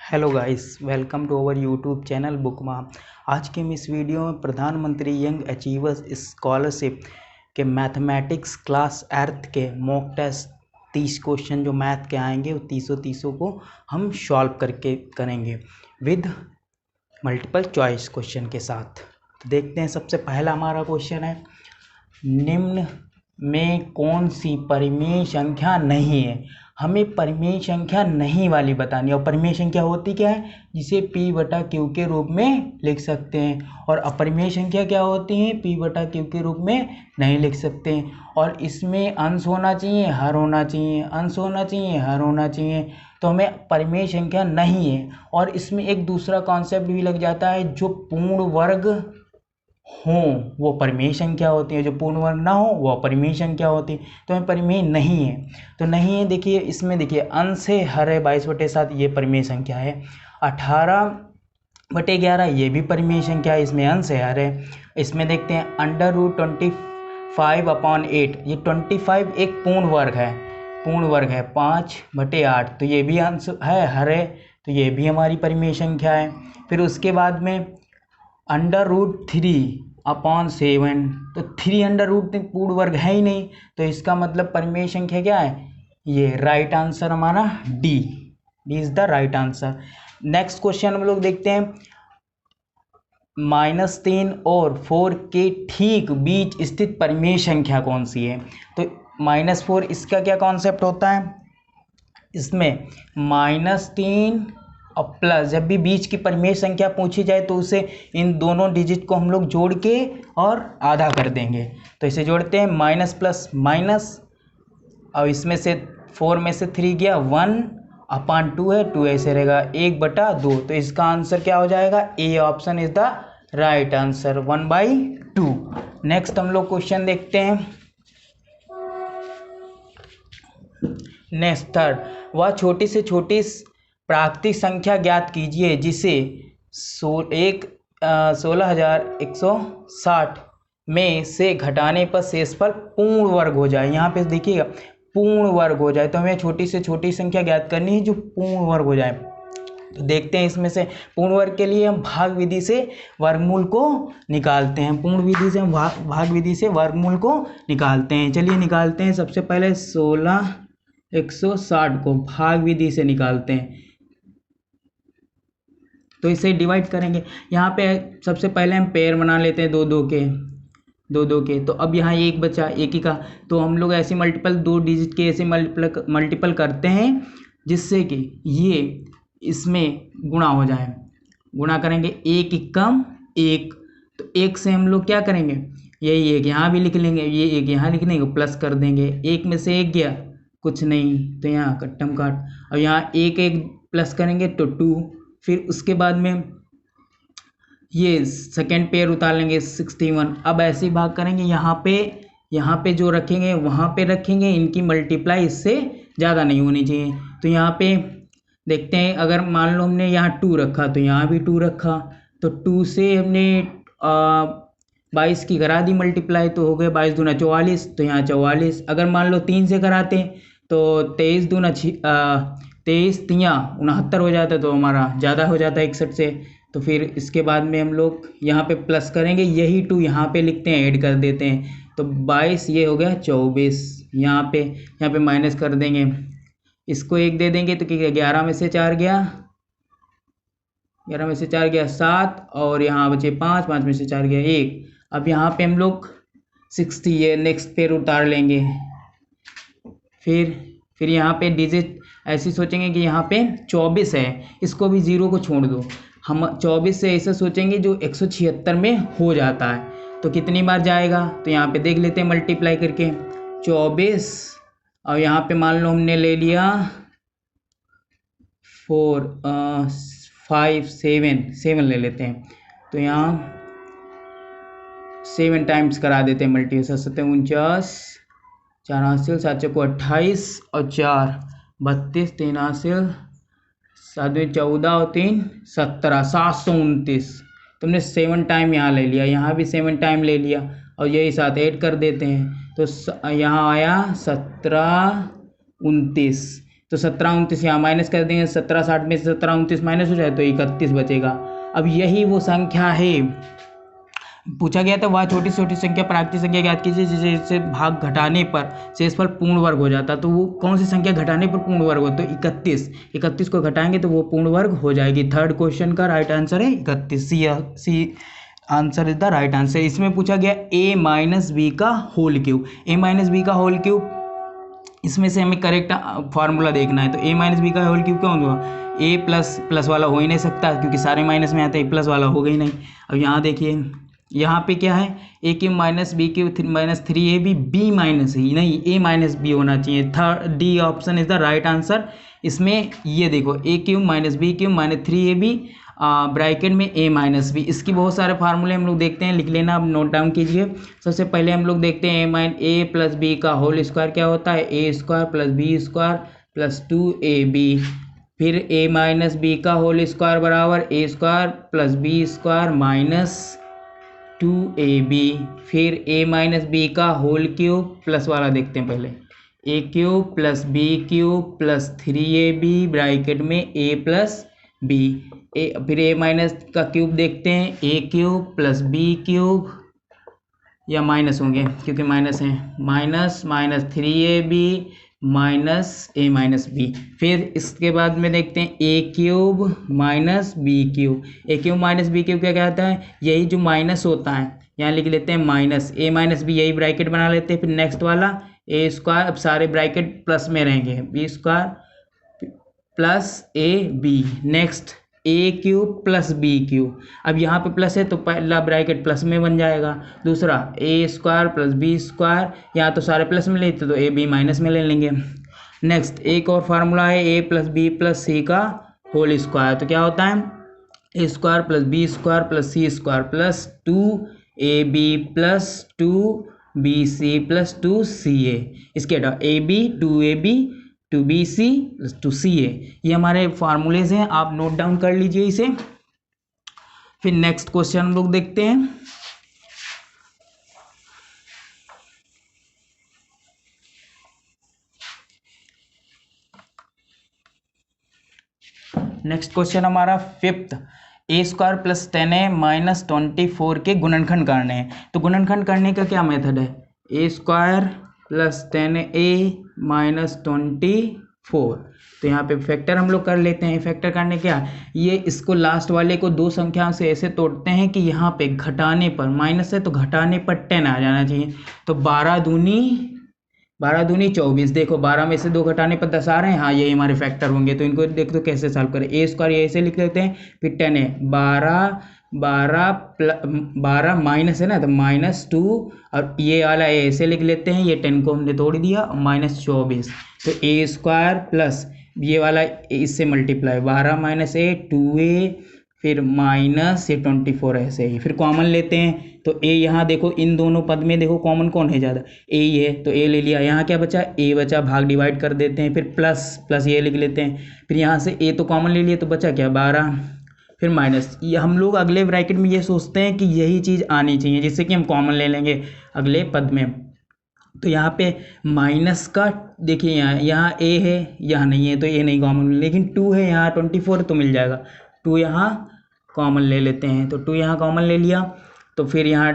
Hello guys, welcome to our YouTube channel बुकमा। आज के हम इस वीडियो में प्रधानमंत्री यंग अचीवर्स स्कॉलरशिप के मैथमेटिक्स क्लास एर्थ के मॉक टेस्ट 30 क्वेश्चन जो मैथ के आएंगे वो तीसों को हम सॉल्व करके करेंगे विद मल्टीपल चॉइस क्वेश्चन के साथ। तो देखते हैं, सबसे पहला हमारा क्वेश्चन है, निम्न में कौन सी परिमेय संख्या नहीं है। हमें परिमेय संख्या नहीं वाली बतानी है। और परिमेय संख्या होती क्या है, जिसे P/Q के रूप में लिख सकते हैं, और अपरिमेय संख्या क्या होती है, P/Q के रूप में नहीं लिख सकते हैं। और इसमें अंश होना चाहिए, हर होना चाहिए, अंश होना चाहिए, हर होना चाहिए। तो हमें परिमेय संख्या नहीं है। और इसमें एक दूसरा कॉन्सेप्ट भी लग जाता है, जो पूर्ण वर्ग हों वो परिमेय संख्या होती है, जो पूर्ण वर्ग ना हो वो अपरिमेय संख्या होती है। तो हमें परिमेय नहीं है, तो नहीं है। देखिए इसमें, देखिए अंश है, हर है, 22/7 ये परिमेय संख्या है। 18/11 ये भी परिमेय संख्या है, इसमें अंश है, हर है। इसमें देखते हैं √25/8, ये 25 एक पूर्ण वर्ग है, 5/8, तो ये भी अंश है, हर है, तो ये भी हमारी परिमेय संख्या है। फिर उसके बाद में √3/7, तो 3 पूर्ण वर्ग है ही नहीं, तो इसका मतलब परिमेय संख्या क्या है, ये राइट आंसर हमारा D is the right answer. Next question हम लोग देखते हैं, -3 और 4 के ठीक बीच स्थित परिमेय संख्या कौन सी है। तो -4 इसका क्या कॉन्सेप्ट होता है, इसमें -3 और प्लस, जब भी बीच की परिमेय संख्या पूछी जाए तो उसे इन दोनों डिजिट को हम लोग जोड़ के और आधा कर देंगे। तो इसे जोड़ते हैं, माइनस प्लस माइनस, और इसमें से 4 में से 3 गया, 1/2 है, 2 ऐसे रहेगा, 1/2। तो इसका आंसर क्या हो जाएगा, A option is the right answer, 1/2। Next हम लोग क्वेश्चन देखते हैं, नेक्स्ट थर्ड, वह छोटी से छोटी प्राकृतिक संख्या ज्ञात कीजिए जिसे 16,160 में से घटाने पर शेषफल पूर्ण वर्ग हो जाए। यहाँ पे देखिएगा पूर्ण वर्ग हो जाए, तो हमें छोटी से छोटी संख्या ज्ञात करनी है जो पूर्ण वर्ग हो जाए। तो देखते हैं, इसमें से पूर्ण वर्ग के लिए हम भाग विधि से वर्गमूल को निकालते हैं, पूर्ण विधि से हम भाग विधि से वर्गमूल को निकालते हैं। चलिए निकालते हैं। सबसे पहले 16,160 को भाग विधि से निकालते हैं, तो इसे डिवाइड करेंगे। यहाँ पे सबसे पहले हम पेयर बना लेते हैं, 2 के। तो अब यहाँ एक बचा, एक ही का, तो हम लोग ऐसे मल्टीपल 2 डिजिट के ऐसे मल्टीपल करते हैं जिससे कि ये इसमें गुणा हो जाए। गुणा करेंगे, 1 एकम 1, तो 1 से हम लोग क्या करेंगे, यही 1 यहाँ भी लिख लेंगे, ये 1 यहाँ लिख लेंगे, प्लस कर देंगे। 1 में से 1 गया, कुछ नहीं, तो यहाँ कट्टम काट। अब यहाँ 1 प्लस करेंगे तो 2। फिर उसके बाद में ये सेकेंड पेयर उतार लेंगे, 61। अब ऐसे ही भाग करेंगे, यहाँ पे जो रखेंगे वहाँ पे रखेंगे, इनकी मल्टीप्लाई इससे ज़्यादा नहीं होनी चाहिए। तो यहाँ पे देखते हैं, अगर मान लो हमने यहाँ 2 रखा तो यहाँ भी 2 रखा, तो 2 से हमने 22 की करा दी मल्टीप्लाई, तो हो गए 22 दूना 44, तो यहाँ 44। अगर मान लो 3 से कराते तो 23 दूना 23 तियाँ 69 हो जाता है, तो हमारा ज़्यादा हो जाता है 61 से। तो फिर इसके बाद में हम लोग यहाँ पे प्लस करेंगे, यही 2 यहाँ पे लिखते हैं, ऐड कर देते हैं, तो 22 ये हो गया 24। यहाँ पे माइनस कर देंगे, इसको 1 दे देंगे, तो क्या 11 में से 4 गया, 11 में से 4 गया 7, और यहाँ बचे 5, 5 में से 4 गया 1। अब यहाँ पे हम लोग 60 ये नेक्स्ट पेयर उतार लेंगे। फिर यहाँ पे डिजिट ऐसे सोचेंगे कि यहाँ पे 24 है, इसको भी 0 को छोड़ दो। हम 24 से ऐसे सोचेंगे जो 176 में हो जाता है, तो कितनी बार जाएगा, तो यहाँ पे देख लेते हैं मल्टीप्लाई करके, 24, और यहाँ पे मान लो हमने ले लिया 4 5 7 ले लेते हैं, तो यहाँ 7 टाइम्स करा देते हैं मल्टी, 7 49, 4 हासिल, 7 चौको 28, और 4 32, 3 हासिल, 7 14 और 3 17, 729। तुमने 7 टाइम यहाँ ले लिया, यहाँ भी 7 टाइम ले लिया, और यही साथ ऐड कर देते हैं, तो यहाँ आया 17 29। तो 17 29 यहाँ माइनस कर देंगे, 17 60 में से 17 29 माइनस हो जाए तो 31 बचेगा। अब यही वो संख्या है, पूछा गया था वह छोटी से छोटी संख्या प्राकृतिक संख्या ज्ञात कीजिए जिसे भाग घटाने पर शेषफल पूर्ण वर्ग हो जाता। तो वो कौन सी संख्या घटाने पर पूर्ण वर्ग हो, तो 31 को घटाएंगे तो वो पूर्ण वर्ग हो जाएगी। थर्ड क्वेश्चन का राइट आंसर है 31, C answer is the right answer. इसमें पूछा गया a माइनस बी का whole cube, a minus B का होल क्यूब, इसमें से हमें करेक्ट फार्मूला देखना है। तो a माइनस बी का होल क्यूब क्या होगा, a प्लस प्लस वाला हो ही नहीं सकता क्योंकि सारे माइनस में आते हैं, प्लस वाला होगा ही नहीं। अब यहाँ देखिए यहाँ पे क्या है, A cube minus B cube minus 3ab, B minus ही नहीं ए माइनस बी होना चाहिए। Third D option is the right answer. इसमें ये देखो A cube minus B cube minus 3ab bracket में ए माइनस बी, इसकी बहुत सारे फार्मूले हम लोग देखते हैं, लिख लेना, अब नोट डाउन कीजिए। सबसे पहले हम लोग देखते हैं ए प्लस बी का होल स्क्वायर क्या होता है, A square plus B square plus 2ab। फिर ए माइनस बी का होल स्क्वायर बराबर A square plus B square minus 2ab। फिर a माइनस बी का होल क्यूब प्लस वाला देखते हैं पहले, a cube plus B cube plus 3ab bracket में a प्लस बी। फिर a माइनस का क्यूब देखते हैं, a cube plus B cube, या माइनस होंगे क्योंकि माइनस है, minus 3ab minus a minus B. फिर इसके बाद में देखते हैं a cube minus B cube, a cube minus B cube क्या कहता है, यही जो माइनस होता है यहाँ लिख लेते हैं माइनस a माइनस बी, यही ब्रैकेट बना लेते हैं। फिर नेक्स्ट वाला a स्क्वायर, अब सारे ब्रैकेट प्लस में रहेंगे, B square plus A B. Next A cube plus B cube, अब यहाँ पे प्लस है तो पहला ब्रैकेट प्लस में बन जाएगा। दूसरा ए स्क्वायर प्लस बी स्क्वायर, यहाँ तो सारे प्लस में लेते तो ए बी माइनस में ले लेंगे। नेक्स्ट एक और फार्मूला है A plus B plus C का होल स्क्वायर, तो क्या होता है A square plus B square plus C square plus 2ab plus 2bc plus 2ca। इसके हटाओ ab 2ab 2bc plus 2ca, ये हमारे फार्मूलेज हैं, आप नोट डाउन कर लीजिए इसे। फिर नेक्स्ट क्वेश्चन हम लोग देखते हैं। नेक्स्ट क्वेश्चन हमारा फिफ्थ, ए स्क्वायर प्लस 10a माइनस 24 के गुणनखंड करने हैं। तो गुणनखंड करने का क्या मेथड है, A square plus 10a minus 24, तो यहाँ पे फैक्टर हम लोग कर लेते हैं। फैक्टर करने क्या, ये इसको लास्ट वाले को दो संख्याओं से ऐसे तोड़ते हैं कि यहाँ पे घटाने पर माइनस है तो घटाने पर 10 आ जाना चाहिए। तो 12 दूनी 24, देखो 12 में से 2 घटाने पर 10 आ रहे हैं, हाँ यही हमारे फैक्टर होंगे। तो इनको देखो तो कैसे सॉल्व करें, ए स्क्वायर ये ऐसे लिख लेते हैं, फिर 10 है 12 माइनस है ना तो -2, और ये वाला ऐसे लिख लेते हैं, ये 10 को हमने तोड़ दिया, -24। तो ए स्क्वायर प्लस ये वाला इससे मल्टीप्लाई 12 माइनस ए 2a, फिर माइनस ये 24 ऐसे ही। फिर कॉमन लेते हैं तो a यहाँ देखो इन दोनों पद में देखो कॉमन कौन है ज़्यादा, a ही है तो a ले लिया। यहाँ क्या बचा, a बचा, भाग डिवाइड कर देते हैं, फिर प्लस ये लिख लेते हैं। फिर यहाँ से a तो कॉमन ले लिए तो बचा क्या 12, फिर माइनस। ये हम लोग अगले ब्रैकेट में ये सोचते हैं कि यही चीज़ आनी चाहिए जिससे कि हम कॉमन ले लेंगे अगले पद में। तो यहाँ पे माइनस का देखिए यहाँ a है, यहाँ नहीं है तो a नहीं कॉमन, लेकिन 2 है यहाँ 24 तो मिल जाएगा, 2 यहाँ कॉमन ले लेते हैं। तो 2 यहाँ कॉमन ले लिया, तो फिर यहाँ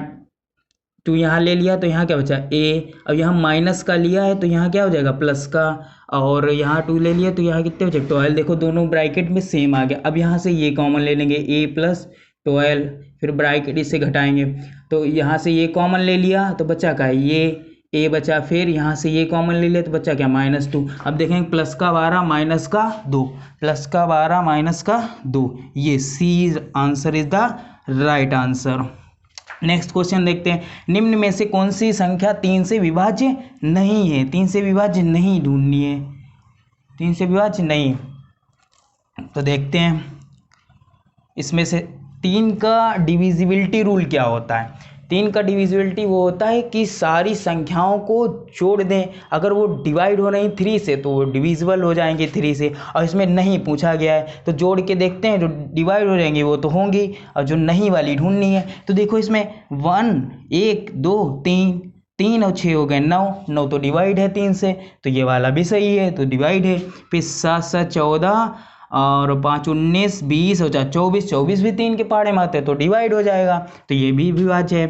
2 यहाँ ले लिया तो यहाँ क्या बचा a। अब यहाँ माइनस का लिया है तो यहाँ क्या हो जाएगा प्लस का, और यहाँ 2 ले लिया तो यहाँ कितने बचे 12। देखो दोनों ब्रैकेट में सेम आ गया। अब यहाँ से ये कॉमन ले लेंगे a प्लस 12, फिर ब्रैकेट इससे घटाएंगे तो यहाँ से ये कॉमन ले लिया तो बचा क्या ये a बचा, फिर यहाँ से ये कॉमन ले लिया तो बचा क्या -2। अब देखेंगे प्लस का 12 माइनस का 2, प्लस का 12 माइनस का 2, ये C answer is the right answer. Next question देखते हैं, निम्न में से कौन सी संख्या 3 से विभाज्य नहीं है। 3 से विभाज्य नहीं ढूंढनी है, 3 से विभाज्य नहीं। तो देखते हैं इसमें से 3 का डिविजिबिलिटी रूल क्या होता है। 3 का डिविजिबिलिटी वो होता है कि सारी संख्याओं को जोड़ दें, अगर वो डिवाइड हो रही 3 से तो वो डिविजिबल हो जाएंगे 3 से, और इसमें नहीं पूछा गया है तो जोड़ के देखते हैं, जो डिवाइड हो जाएंगे वो तो होंगी, और जो नहीं वाली ढूंढनी है। तो देखो इसमें 1 2 3 3 और 6 हो गए 9, 9 तो डिवाइड है 3 से, तो ये वाला भी सही है तो डिवाइड है। फिर 7 7 14 और 5 19 20 और 4 24, 24 भी 3 के पहाड़े में आते हैं तो डिवाइड हो जाएगा, तो ये भी विभाज्य है।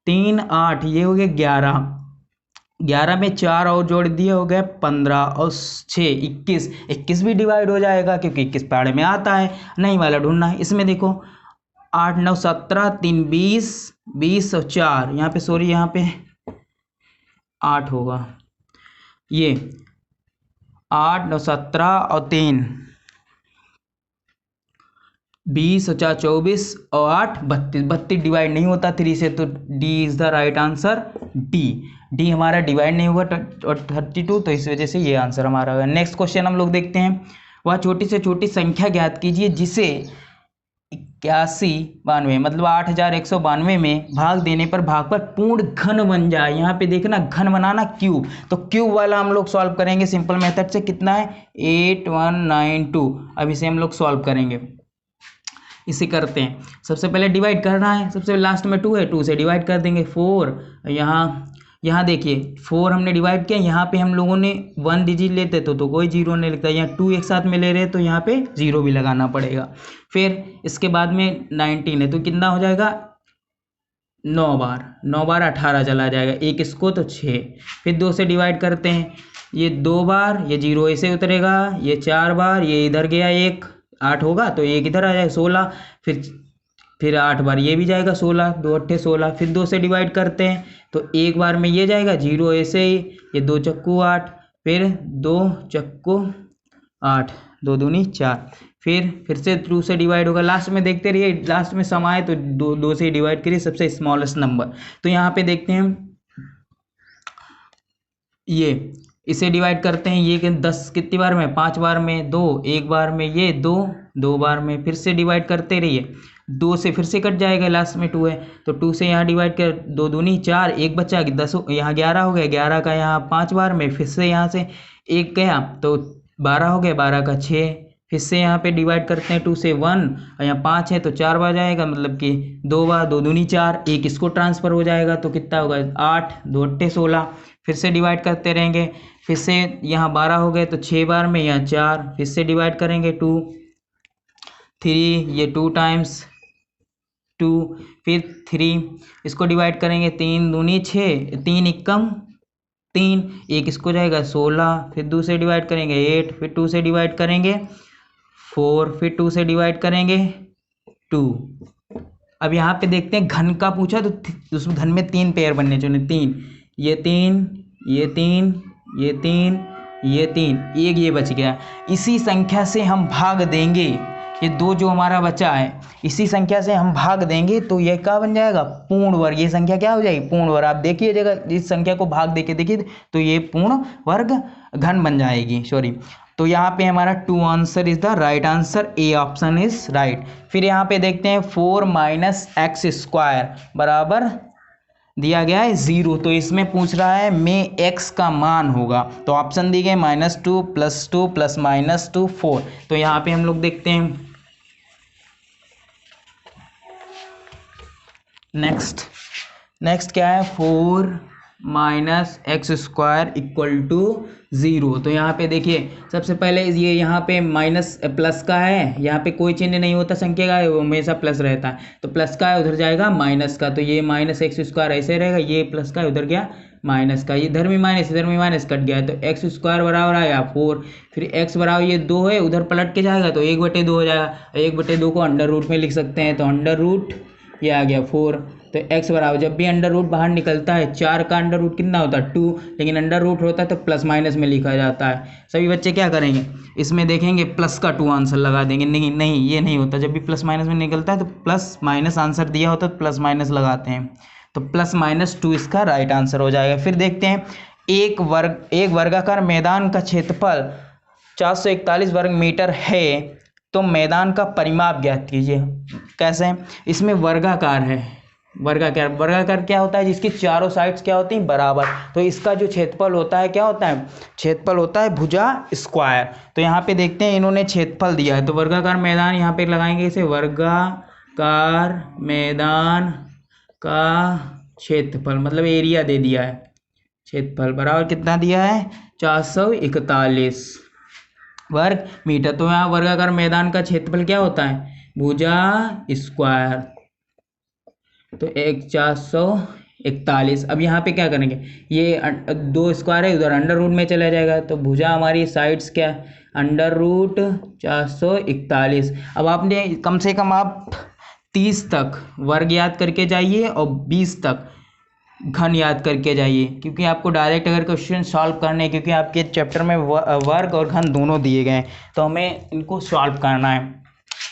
3 8 ये हो गया 11, 11 में 4 और जोड़ दिए हो गए 15 और 6 21, 21 भी डिवाइड हो जाएगा क्योंकि 21 पहाड़े में आता है, नहीं वाला ढूंढना है। इसमें देखो 8 9 17 3 20, 20 और 4 यहाँ पे सॉरी यहाँ पे 8 होगा, ये 8 9 17 और 3 20 और 4 24 और 8 32, 32 डिवाइड नहीं होता 3 से, तो D is the right answer, D हमारा डिवाइड नहीं हुआ 32, तो इस वजह से ये आंसर हमारा होगा। नेक्स्ट क्वेश्चन हम लोग देखते हैं, वह छोटी से छोटी संख्या ज्ञात कीजिए जिसे 8192 मतलब 8192 में भाग देने पर भागफल पूर्ण घन बन जाए। यहाँ पे देखना घन बनाना क्यूब, तो क्यूब वाला हम लोग सॉल्व करेंगे सिंपल मेथड से। कितना है 8192, अब इसे हम लोग सॉल्व करेंगे। इसे करते हैं, सबसे पहले डिवाइड करना है, सबसे लास्ट में 2 है 2 से डिवाइड कर देंगे। 4 यहाँ देखिए 4 हमने डिवाइड किया, यहाँ पे हम लोगों ने 1 डिजिट लेते तो कोई जीरो नहीं लिखता, यहाँ 2 एक साथ में ले रहे हैं तो यहाँ पे जीरो भी लगाना पड़ेगा। फिर इसके बाद में 19 है तो कितना हो जाएगा 9 बार 9 बार 18 चला जाएगा, एक इसको तो 6। फिर 2 से डिवाइड करते हैं, ये 2 बार, ये जीरो ऐसे उतरेगा, ये 4 बार, ये इधर गया एक 8 होगा तो एक इधर आ जाएगा 16, फिर 8 बार ये भी जाएगा 16, 2 8 16। फिर 2 से डिवाइड करते हैं तो एक बार में ये जाएगा जीरो ऐसे ही, ये 2 चक्कू 8, फिर 2 चक्कू 8, 2 दूनी 4, फिर से 2 से डिवाइड होगा। लास्ट में देखते रहिए, लास्ट में सम आए तो 2 से डिवाइड करिए सबसे स्मॉलेस्ट नंबर। तो यहाँ पे देखते हैं ये इसे डिवाइड करते हैं, ये 10 कितनी बार में 5 बार में 2, एक बार में ये 2, 2 बार में। फिर से डिवाइड करते रहिए, 2 से फिर से कट जाएगा, लास्ट में 2 है तो 2 से यहाँ डिवाइड कर, 2 दूनी 4, एक बच्चा 10, यहाँ 11 हो गया, 11 का यहाँ 5 बार में, फिर से यहाँ से एक गया तो 12 हो गया, 12 का 6। फिर से यहाँ पे डिवाइड करते हैं 2 से 1 और यहाँ 5 है तो 4 बार जाएगा, मतलब कि 2 बार, 2 दूनी 4, एक इसको ट्रांसफर हो जाएगा तो कितना होगा 8, 2 8 16। फिर से डिवाइड करते रहेंगे, फिर से यहाँ 12 हो गए तो 6 बार में, यहाँ 4, फिर से डिवाइड करेंगे 2 3, ये 2 टाइम्स 2, फिर 3 इसको डिवाइड करेंगे, 3 दूनी 6, 3 एकम 3, एक इसको जाएगा 16, फिर 2 से डिवाइड करेंगे 8, फिर 2 से डिवाइड करेंगे 4, फिर 2 से डिवाइड करेंगे 2। अब यहाँ पे देखते हैं घन का पूछा तो उस घन में 3 पेयर बनने चाहिए, 3 ये 3 ये 3 ये 3 ये 3, एक ये बच गया। इसी संख्या से हम भाग देंगे, ये 2 जो हमारा बचा है इसी संख्या से हम भाग देंगे तो ये क्या बन जाएगा पूर्ण वर्ग। ये संख्या क्या हो जाएगी पूर्ण वर्ग। आप देखिएगा इस संख्या को भाग देके देखिए तो ये पूर्ण वर्ग घन बन जाएगी, सॉरी। तो यहाँ पे हमारा 2 answer is the right answer, A option is right. फिर यहाँ पे देखते हैं 4 माइनस एक्स स्क्वायर बराबर दिया गया है 0, तो इसमें पूछ रहा है में x का मान होगा, तो ऑप्शन दिए गए -2 +2 +-2 4। तो यहाँ पे हम लोग देखते हैं नेक्स्ट क्या है 4 minus X square equal to 0। तो यहाँ पे देखिए सबसे पहले ये यहाँ पे माइनस प्लस का है, यहाँ पे कोई चिन्ह नहीं होता संख्या का, वो हमेशा प्लस रहता है, तो प्लस का है उधर जाएगा माइनस का, तो ये माइनस एक्स स्क्वायर ऐसे रहेगा, ये प्लस का है उधर गया माइनस का, इधर भी माइनस कट गया है, तो एक्स स्क्वायर बराबर आएगा 4, फिर एक्स बराबर ये 2 है उधर पलट के जाएगा तो 1/2 हो जाएगा, 1/2 को अंडर रूट में लिख सकते हैं, तो अंडर रूट ये आ गया 4। तो x बराबर जब भी अंडर रूट बाहर निकलता है 4 का अंडर रूट कितना होता है 2, लेकिन अंडर रूट होता है तो प्लस माइनस में लिखा जाता है। सभी बच्चे क्या करेंगे इसमें देखेंगे प्लस का 2 आंसर लगा देंगे, नहीं ये नहीं होता, जब भी प्लस माइनस में निकलता है तो प्लस माइनस आंसर दिया होता है तो प्लस माइनस लगाते हैं, तो +-2 इसका राइट आंसर हो जाएगा। फिर देखते हैं एक वर्गाकार मैदान का क्षेत्रफल 441 वर्ग मीटर है, तो मैदान का परिमाप ज्ञात कीजिए। कैसे, इसमें वर्गाकार है, वर्गाकार क्या होता है जिसकी चारों साइड्स क्या होती हैं बराबर, तो इसका जो क्षेत्रफल होता है क्या होता है क्षेत्रफल होता है भुजा स्क्वायर। तो यहाँ पे देखते हैं इन्होंने क्षेत्रफल दिया है, तो वर्गाकार मैदान यहाँ पे लगाएंगे इसे, वर्गाकार मैदान का क्षेत्रफल मतलब एरिया दे दिया है, क्षेत्रफल बराबर कितना दिया है 441 वर्ग मीटर। तो यहाँ वर्गाकार मैदान का क्षेत्रफल क्या होता है भुजा स्क्वायर, तो 441। अब यहाँ पे क्या करेंगे, ये 2 स्क्वायर है उधर अंडर रूट में चला जाएगा, तो भुजा हमारी साइड्स क्या अंडर रूट 441। अब आपने कम से कम आप 30 तक वर्ग याद करके जाइए और 20 तक घन याद करके जाइए, क्योंकि आपको डायरेक्ट अगर क्वेश्चन सॉल्व करने, क्योंकि आपके चैप्टर में वर्ग और घन दोनों दिए गए हैं, तो हमें इनको सॉल्व करना है।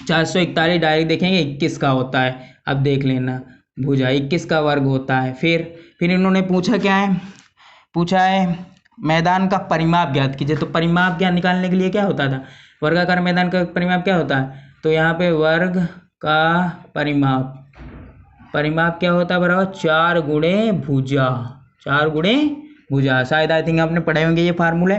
441 डायरेक्ट देखेंगे 21 का होता है, अब देख लेना भुजा 21 का वर्ग होता है। फिर इन्होंने पूछा क्या है, पूछा है मैदान का परिमाप ज्ञात कीजिए। तो परिमाप ज्ञात निकालने के लिए क्या होता था, वर्गाकार मैदान का परिमाप क्या होता है, तो यहाँ पे वर्ग का परिमाप क्या होता है बराबर 4 गुणे भुजा, 4 गुणे भुजा। शायद आई थिंक आपने पढ़े होंगे ये फार्मूले।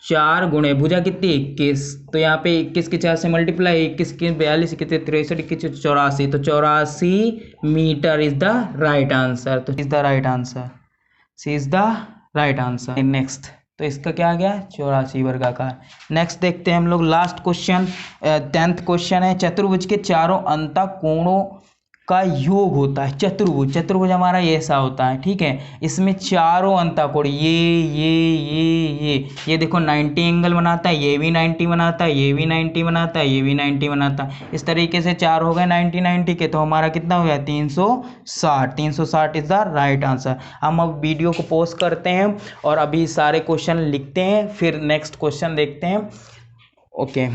4 गुणे भुजा कितनी 21, तो यहाँ पे 21 के 4 से मल्टीप्लाई, 21 के 42, 21 63, 21 84, तो 84 metre is the right answer. तो is the right answer, C is the right answer. Next, तो इसका क्या आ गया 84 वर्गाकार। नेक्स्ट देखते हैं हम लोग लास्ट क्वेश्चन, 10th क्वेश्चन है, चतुर्भुज के चारों अंतः कोणों का योग होता है। चतुर्भुज हमारा ऐसा होता है, ठीक है, इसमें चारों अंतःकोण ये देखो 90 एंगल बनाता है, ये भी 90 बनाता है, ये भी 90 बनाता है, ये भी 90 बनाता है। इस तरीके से 4 हो गए 90 के, तो हमारा कितना हो गया 360 इज द राइट आंसर। हम अब वीडियो को पॉज करते हैं और अभी सारे क्वेश्चन लिखते हैं, फिर नेक्स्ट क्वेश्चन देखते हैं। ओके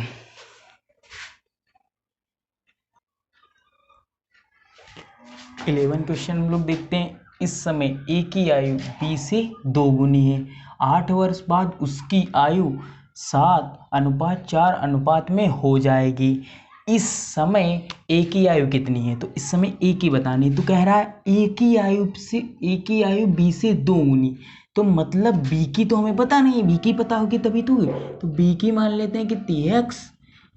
11 क्वेश्चन हम लोग देखते हैं। इस समय ए की आयु बी से 2 गुनी है, 8 वर्ष बाद उसकी आयु 7:4 में हो जाएगी। इस समय ए की आयु कितनी है, तो इस समय ए की बतानी, तो कह रहा है ए की आयु बी से 2 गुनी, तो मतलब बी की तो हमें पता नहीं, बी की पता होगी तभी तो बी की मान लेते हैं कितनी है x,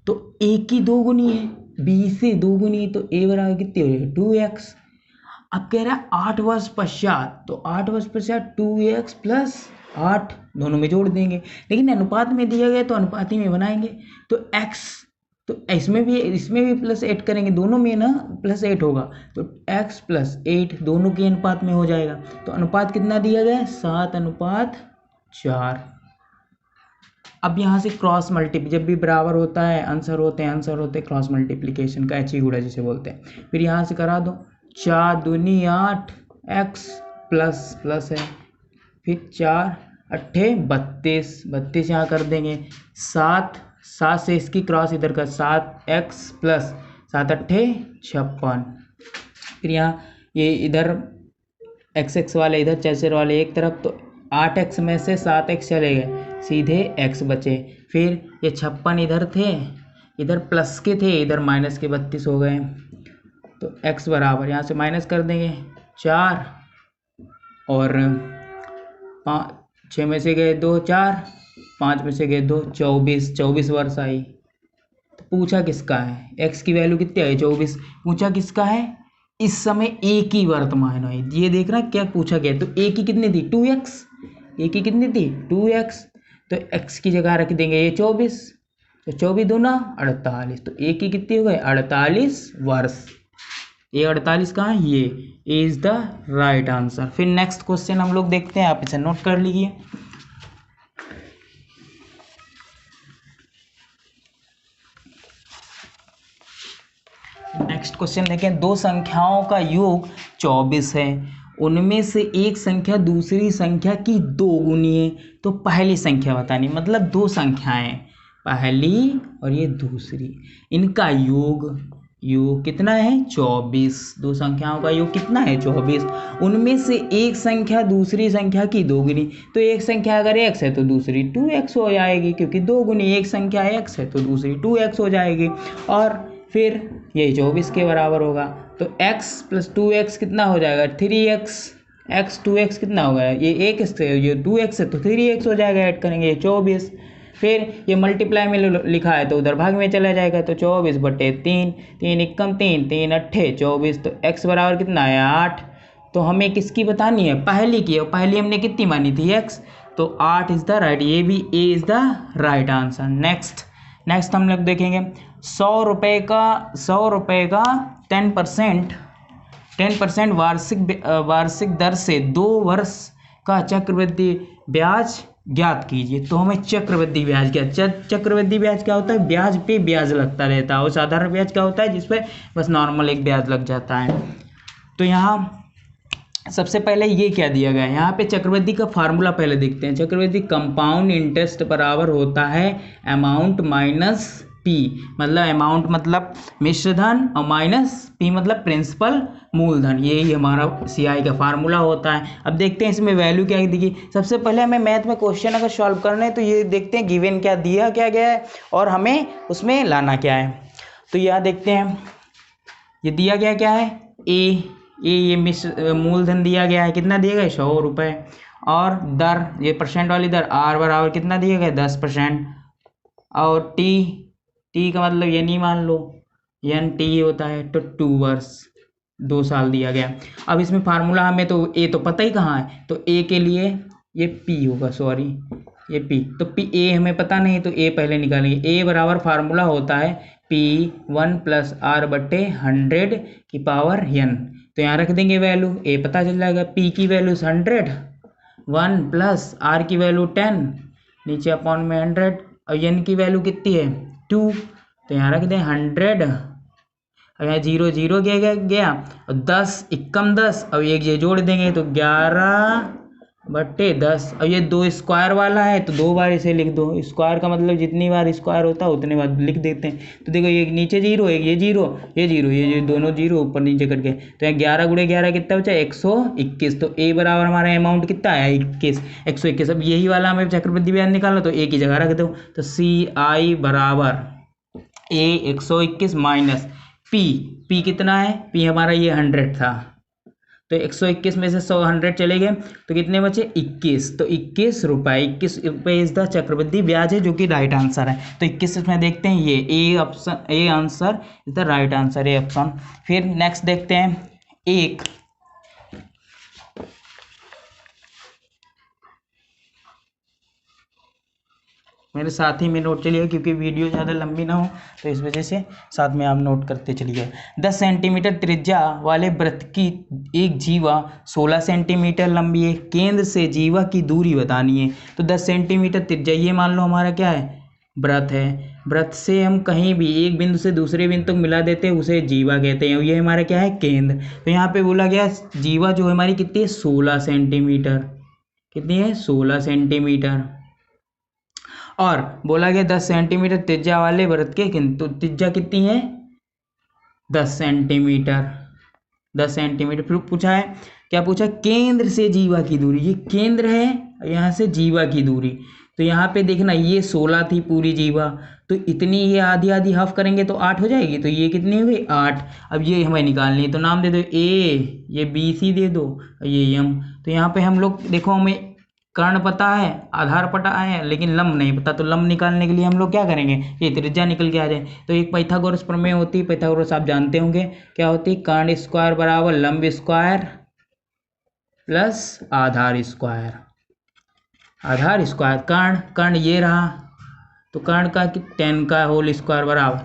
तो ए की 2 गुनी है, बी से 2 गुनी, तो ए बराबर कितनी हो जाएगी 2x। अब कह रहा है 8 वर्ष पश्चात, तो 8 वर्ष पश्चात 2x प्लस 8 दोनों में जोड़ देंगे, लेकिन अनुपात में दिया गया तो अनुपाती में बनाएंगे। तो x, तो इसमें भी प्लस 8 करेंगे, दोनों में ना प्लस 8 होगा, तो x प्लस 8 दोनों के अनुपात में हो जाएगा। तो अनुपात कितना दिया गया 7:4। अब यहाँ से क्रॉस मल्टीप्ली, जब भी बराबर होता है आंसर होते क्रॉस मल्टीप्लीकेशन का h गुणा जिसे बोलते हैं। फिर यहाँ से करा दो, 4 दूनी 8 x प्लस है, फिर 4 8 32 यहाँ कर देंगे, 7 से इसकी क्रॉस इधर का 7x प्लस 7 8 56। फिर यहाँ ये इधर x वाले इधर चौसर वाले एक तरफ, तो 8x में से 7x चले गए, सीधे x बचे। फिर ये 56 इधर थे, इधर प्लस के थे, इधर माइनस के 32 हो गए, तो x बराबर यहाँ से माइनस कर देंगे 4 और 6 में से गए 2 4, 5 में से गए 2 24 वर्ष आई। तो पूछा किसका है, x की वैल्यू कितनी आई 24, पूछा किसका है इस समय a की वर्तमान आई। ये देखना क्या पूछा गया, तो a की कितनी थी 2x, a की कितनी थी 2x, तो x की जगह रख देंगे ये 24, तो 24 दूना 48, तो a की कितनी हो गई 48 वर्ष। ये 48 कहाँ है, ये इज द राइट आंसर। फिर नेक्स्ट क्वेश्चन हम लोग देखते हैं, आप इसे नोट कर लीजिए। नेक्स्ट क्वेश्चन देखें, 2 संख्याओं का योग 24 है, उनमें से एक संख्या दूसरी संख्या की 2 गुनी है, तो पहली संख्या बतानी, मतलब 2 संख्याएं पहली और ये दूसरी, इनका योग कितना है 24। 2 संख्याओं का योग कितना है 24, उनमें से एक संख्या दूसरी संख्या की 2 गुनी, तो एक संख्या अगर x है तो दूसरी 2x हो जाएगी, क्योंकि 2 गुनी एक संख्या x है तो दूसरी 2x हो जाएगी, और फिर ये 24 के बराबर होगा, तो x प्लस 2x कितना हो जाएगा 3x, x 2x कितना होगा, ये 1x है ये 2x है तो 3x हो जाएगा, ऐड करेंगे 24। फिर ये मल्टीप्लाई में लिखा है तो उधर भाग में चला जाएगा, तो 24/3, 3 एकम 3 3 8 24, तो x बराबर कितना है 8, तो हमें किसकी बतानी है, पहली की, और पहली हमने कितनी मानी थी x, तो 8 इज द राइट, ये भी A is the right answer. Next हम लोग देखेंगे 100 रुपये का 10% वार्षिक दर से 2 वर्ष का चक्रवृद्धि ब्याज ज्ञात कीजिए। तो हमें चक्रवृद्धि ब्याज चक्रवृद्धि ब्याज क्या होता है, ब्याज पे ब्याज लगता रहता है, और साधारण ब्याज क्या होता है जिसपे बस नॉर्मल एक ब्याज लग जाता है। तो यहाँ सबसे पहले ये क्या दिया गया है, यहाँ पे चक्रवृद्धि का फार्मूला पहले देखते हैं। चक्रवृद्धि कंपाउंड इंटरेस्ट बराबर होता है अमाउंट माइनस पी, मतलब अमाउंट मतलब मिश्र धन और माइनस पी मतलब प्रिंसिपल मूलधन, यही हमारा सीआई का फार्मूला होता है। अब देखते हैं इसमें वैल्यू क्या देखिए। सबसे पहले हमें मैथ में क्वेश्चन अगर सॉल्व करना है तो ये देखते हैं गिवन क्या दिया क्या गया है और हमें उसमें लाना क्या है। तो यहाँ देखते हैं ये दिया गया क्या है, ये मिश्र मूलधन दिया गया है, कितना दिया गया 100 रुपये, और दर ये परसेंट वाली दर आर बराबर कितना दिया गया 10%, और टी का मतलब ये नहीं मान लो एन टी होता है, तो 2 वर्ष 2 साल दिया गया। अब इसमें फार्मूला हमें तो ए तो पता ही कहाँ है, तो ए के लिए ये पी होगा, सॉरी ये पी, तो पी ए हमें पता नहीं तो ए पहले निकालेंगे। ए बराबर फार्मूला होता है पी 1 + R/100 की पावर n, तो यहाँ रख देंगे वैल्यू, ए पता चल जाएगा। पी की वैल्यू 100, 1 + R की वैल्यू 10, नीचे अपॉन में 100, और n की वैल्यू कितनी है 2, तो यहाँ रख दें 100, अब यहाँ 0 0 गया और 10 एकम 10, अब एक ये जोड़ देंगे तो 11/10, और ये 2 स्क्वायर वाला है तो 2 बार इसे लिख दो, स्क्वायर का मतलब जितनी बार स्क्वायर होता है उतनी बार लिख देते हैं। तो देखो ये नीचे 0, एक ये 0, ये दोनों 0 ऊपर नीचे करके, तो यहाँ 11 × 11 कितना बचा 121, तो ए बराबर हमारा अमाउंट कितना आया 121। अब यही वाला हमें चक्रवृद्धि ब्याज निकालना, तो ए की जगह रख दो, तो CI बराबर ए 121 माइनस पी कितना है, पी हमारा ये 100 था, तो 121 में से 100 चले गए तो कितने बचे 21, तो 21 रुपये इस द चक्रवृद्धि ब्याज है जो कि राइट आंसर है। तो 21 में देखते हैं ये A answer is the right answer, A option. फिर नेक्स्ट देखते हैं एक मेरे साथ ही में नोट चलिए क्योंकि वीडियो ज़्यादा लंबी ना हो, तो इस वजह से साथ में आप नोट करते चलिए। 10 सेंटीमीटर त्रिज्या वाले वृत्त की एक जीवा 16 सेंटीमीटर लंबी है, केंद्र से जीवा की दूरी बतानी है। तो 10 सेंटीमीटर त्रिज्या, ये मान लो हमारा क्या है वृत्त है, वृत्त से हम कहीं भी एक बिंदु से दूसरे बिंदु तक मिला देते हैं उसे जीवा कहते हैं, और ये हमारा क्या है केंद्र। तो यहाँ पे बोला गया जीवा जो हमारी कितनी है 16 सेंटीमीटर, कितनी है 16 सेंटीमीटर, और बोला गया 10 सेंटीमीटर त्रिज्या वाले वृत्त के, किंतु त्रिज्या कितनी है 10 सेंटीमीटर। 10 सेंटीमीटर। फिर पूछा है क्या पूछा, केंद्र से जीवा की दूरी, ये केंद्र है यहाँ से जीवा की दूरी, तो यहाँ पे देखना ये 16 थी पूरी जीवा, तो इतनी ये आधी आधी हाफ करेंगे तो 8 हो जाएगी, तो ये कितनी हो गई 8। अब ये हमें निकालनी है, तो नाम दे दो ए, ये BC दे दो, ये M। तो यहाँ पे हम लोग देखो हमें कर्ण पता है, आधार पता है, लेकिन लंब नहीं पता, तो लंब निकालने के लिए हम लोग क्या करेंगे, ये त्रिज्या निकल के आ जाए। तो एक पाइथागोरस प्रमेय होती है, पाइथागोरस आप जानते होंगे क्या होती है, कर्ण स्क्वायर बराबर लंब स्क्वायर प्लस आधार स्क्वायर। आधार स्क्वायर कर्ण ये रहा, तो कर्ण का 10 का होल स्क्वायर बराबर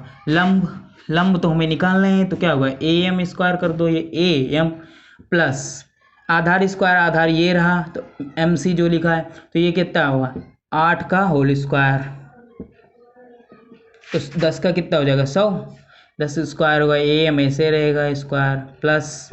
लंब तो हमें निकालना है, तो क्या होगा AM स्क्वायर कर दो, ये AM प्लस आधार स्क्वायर, आधार ये रहा, तो MC जो लिखा है, तो ये कितना होगा 8 का होल स्क्वायर, तो 10 का कितना हो जाएगा 100, 10 स्क्वायर होगा AM ऐसे रहेगा स्क्वायर, प्लस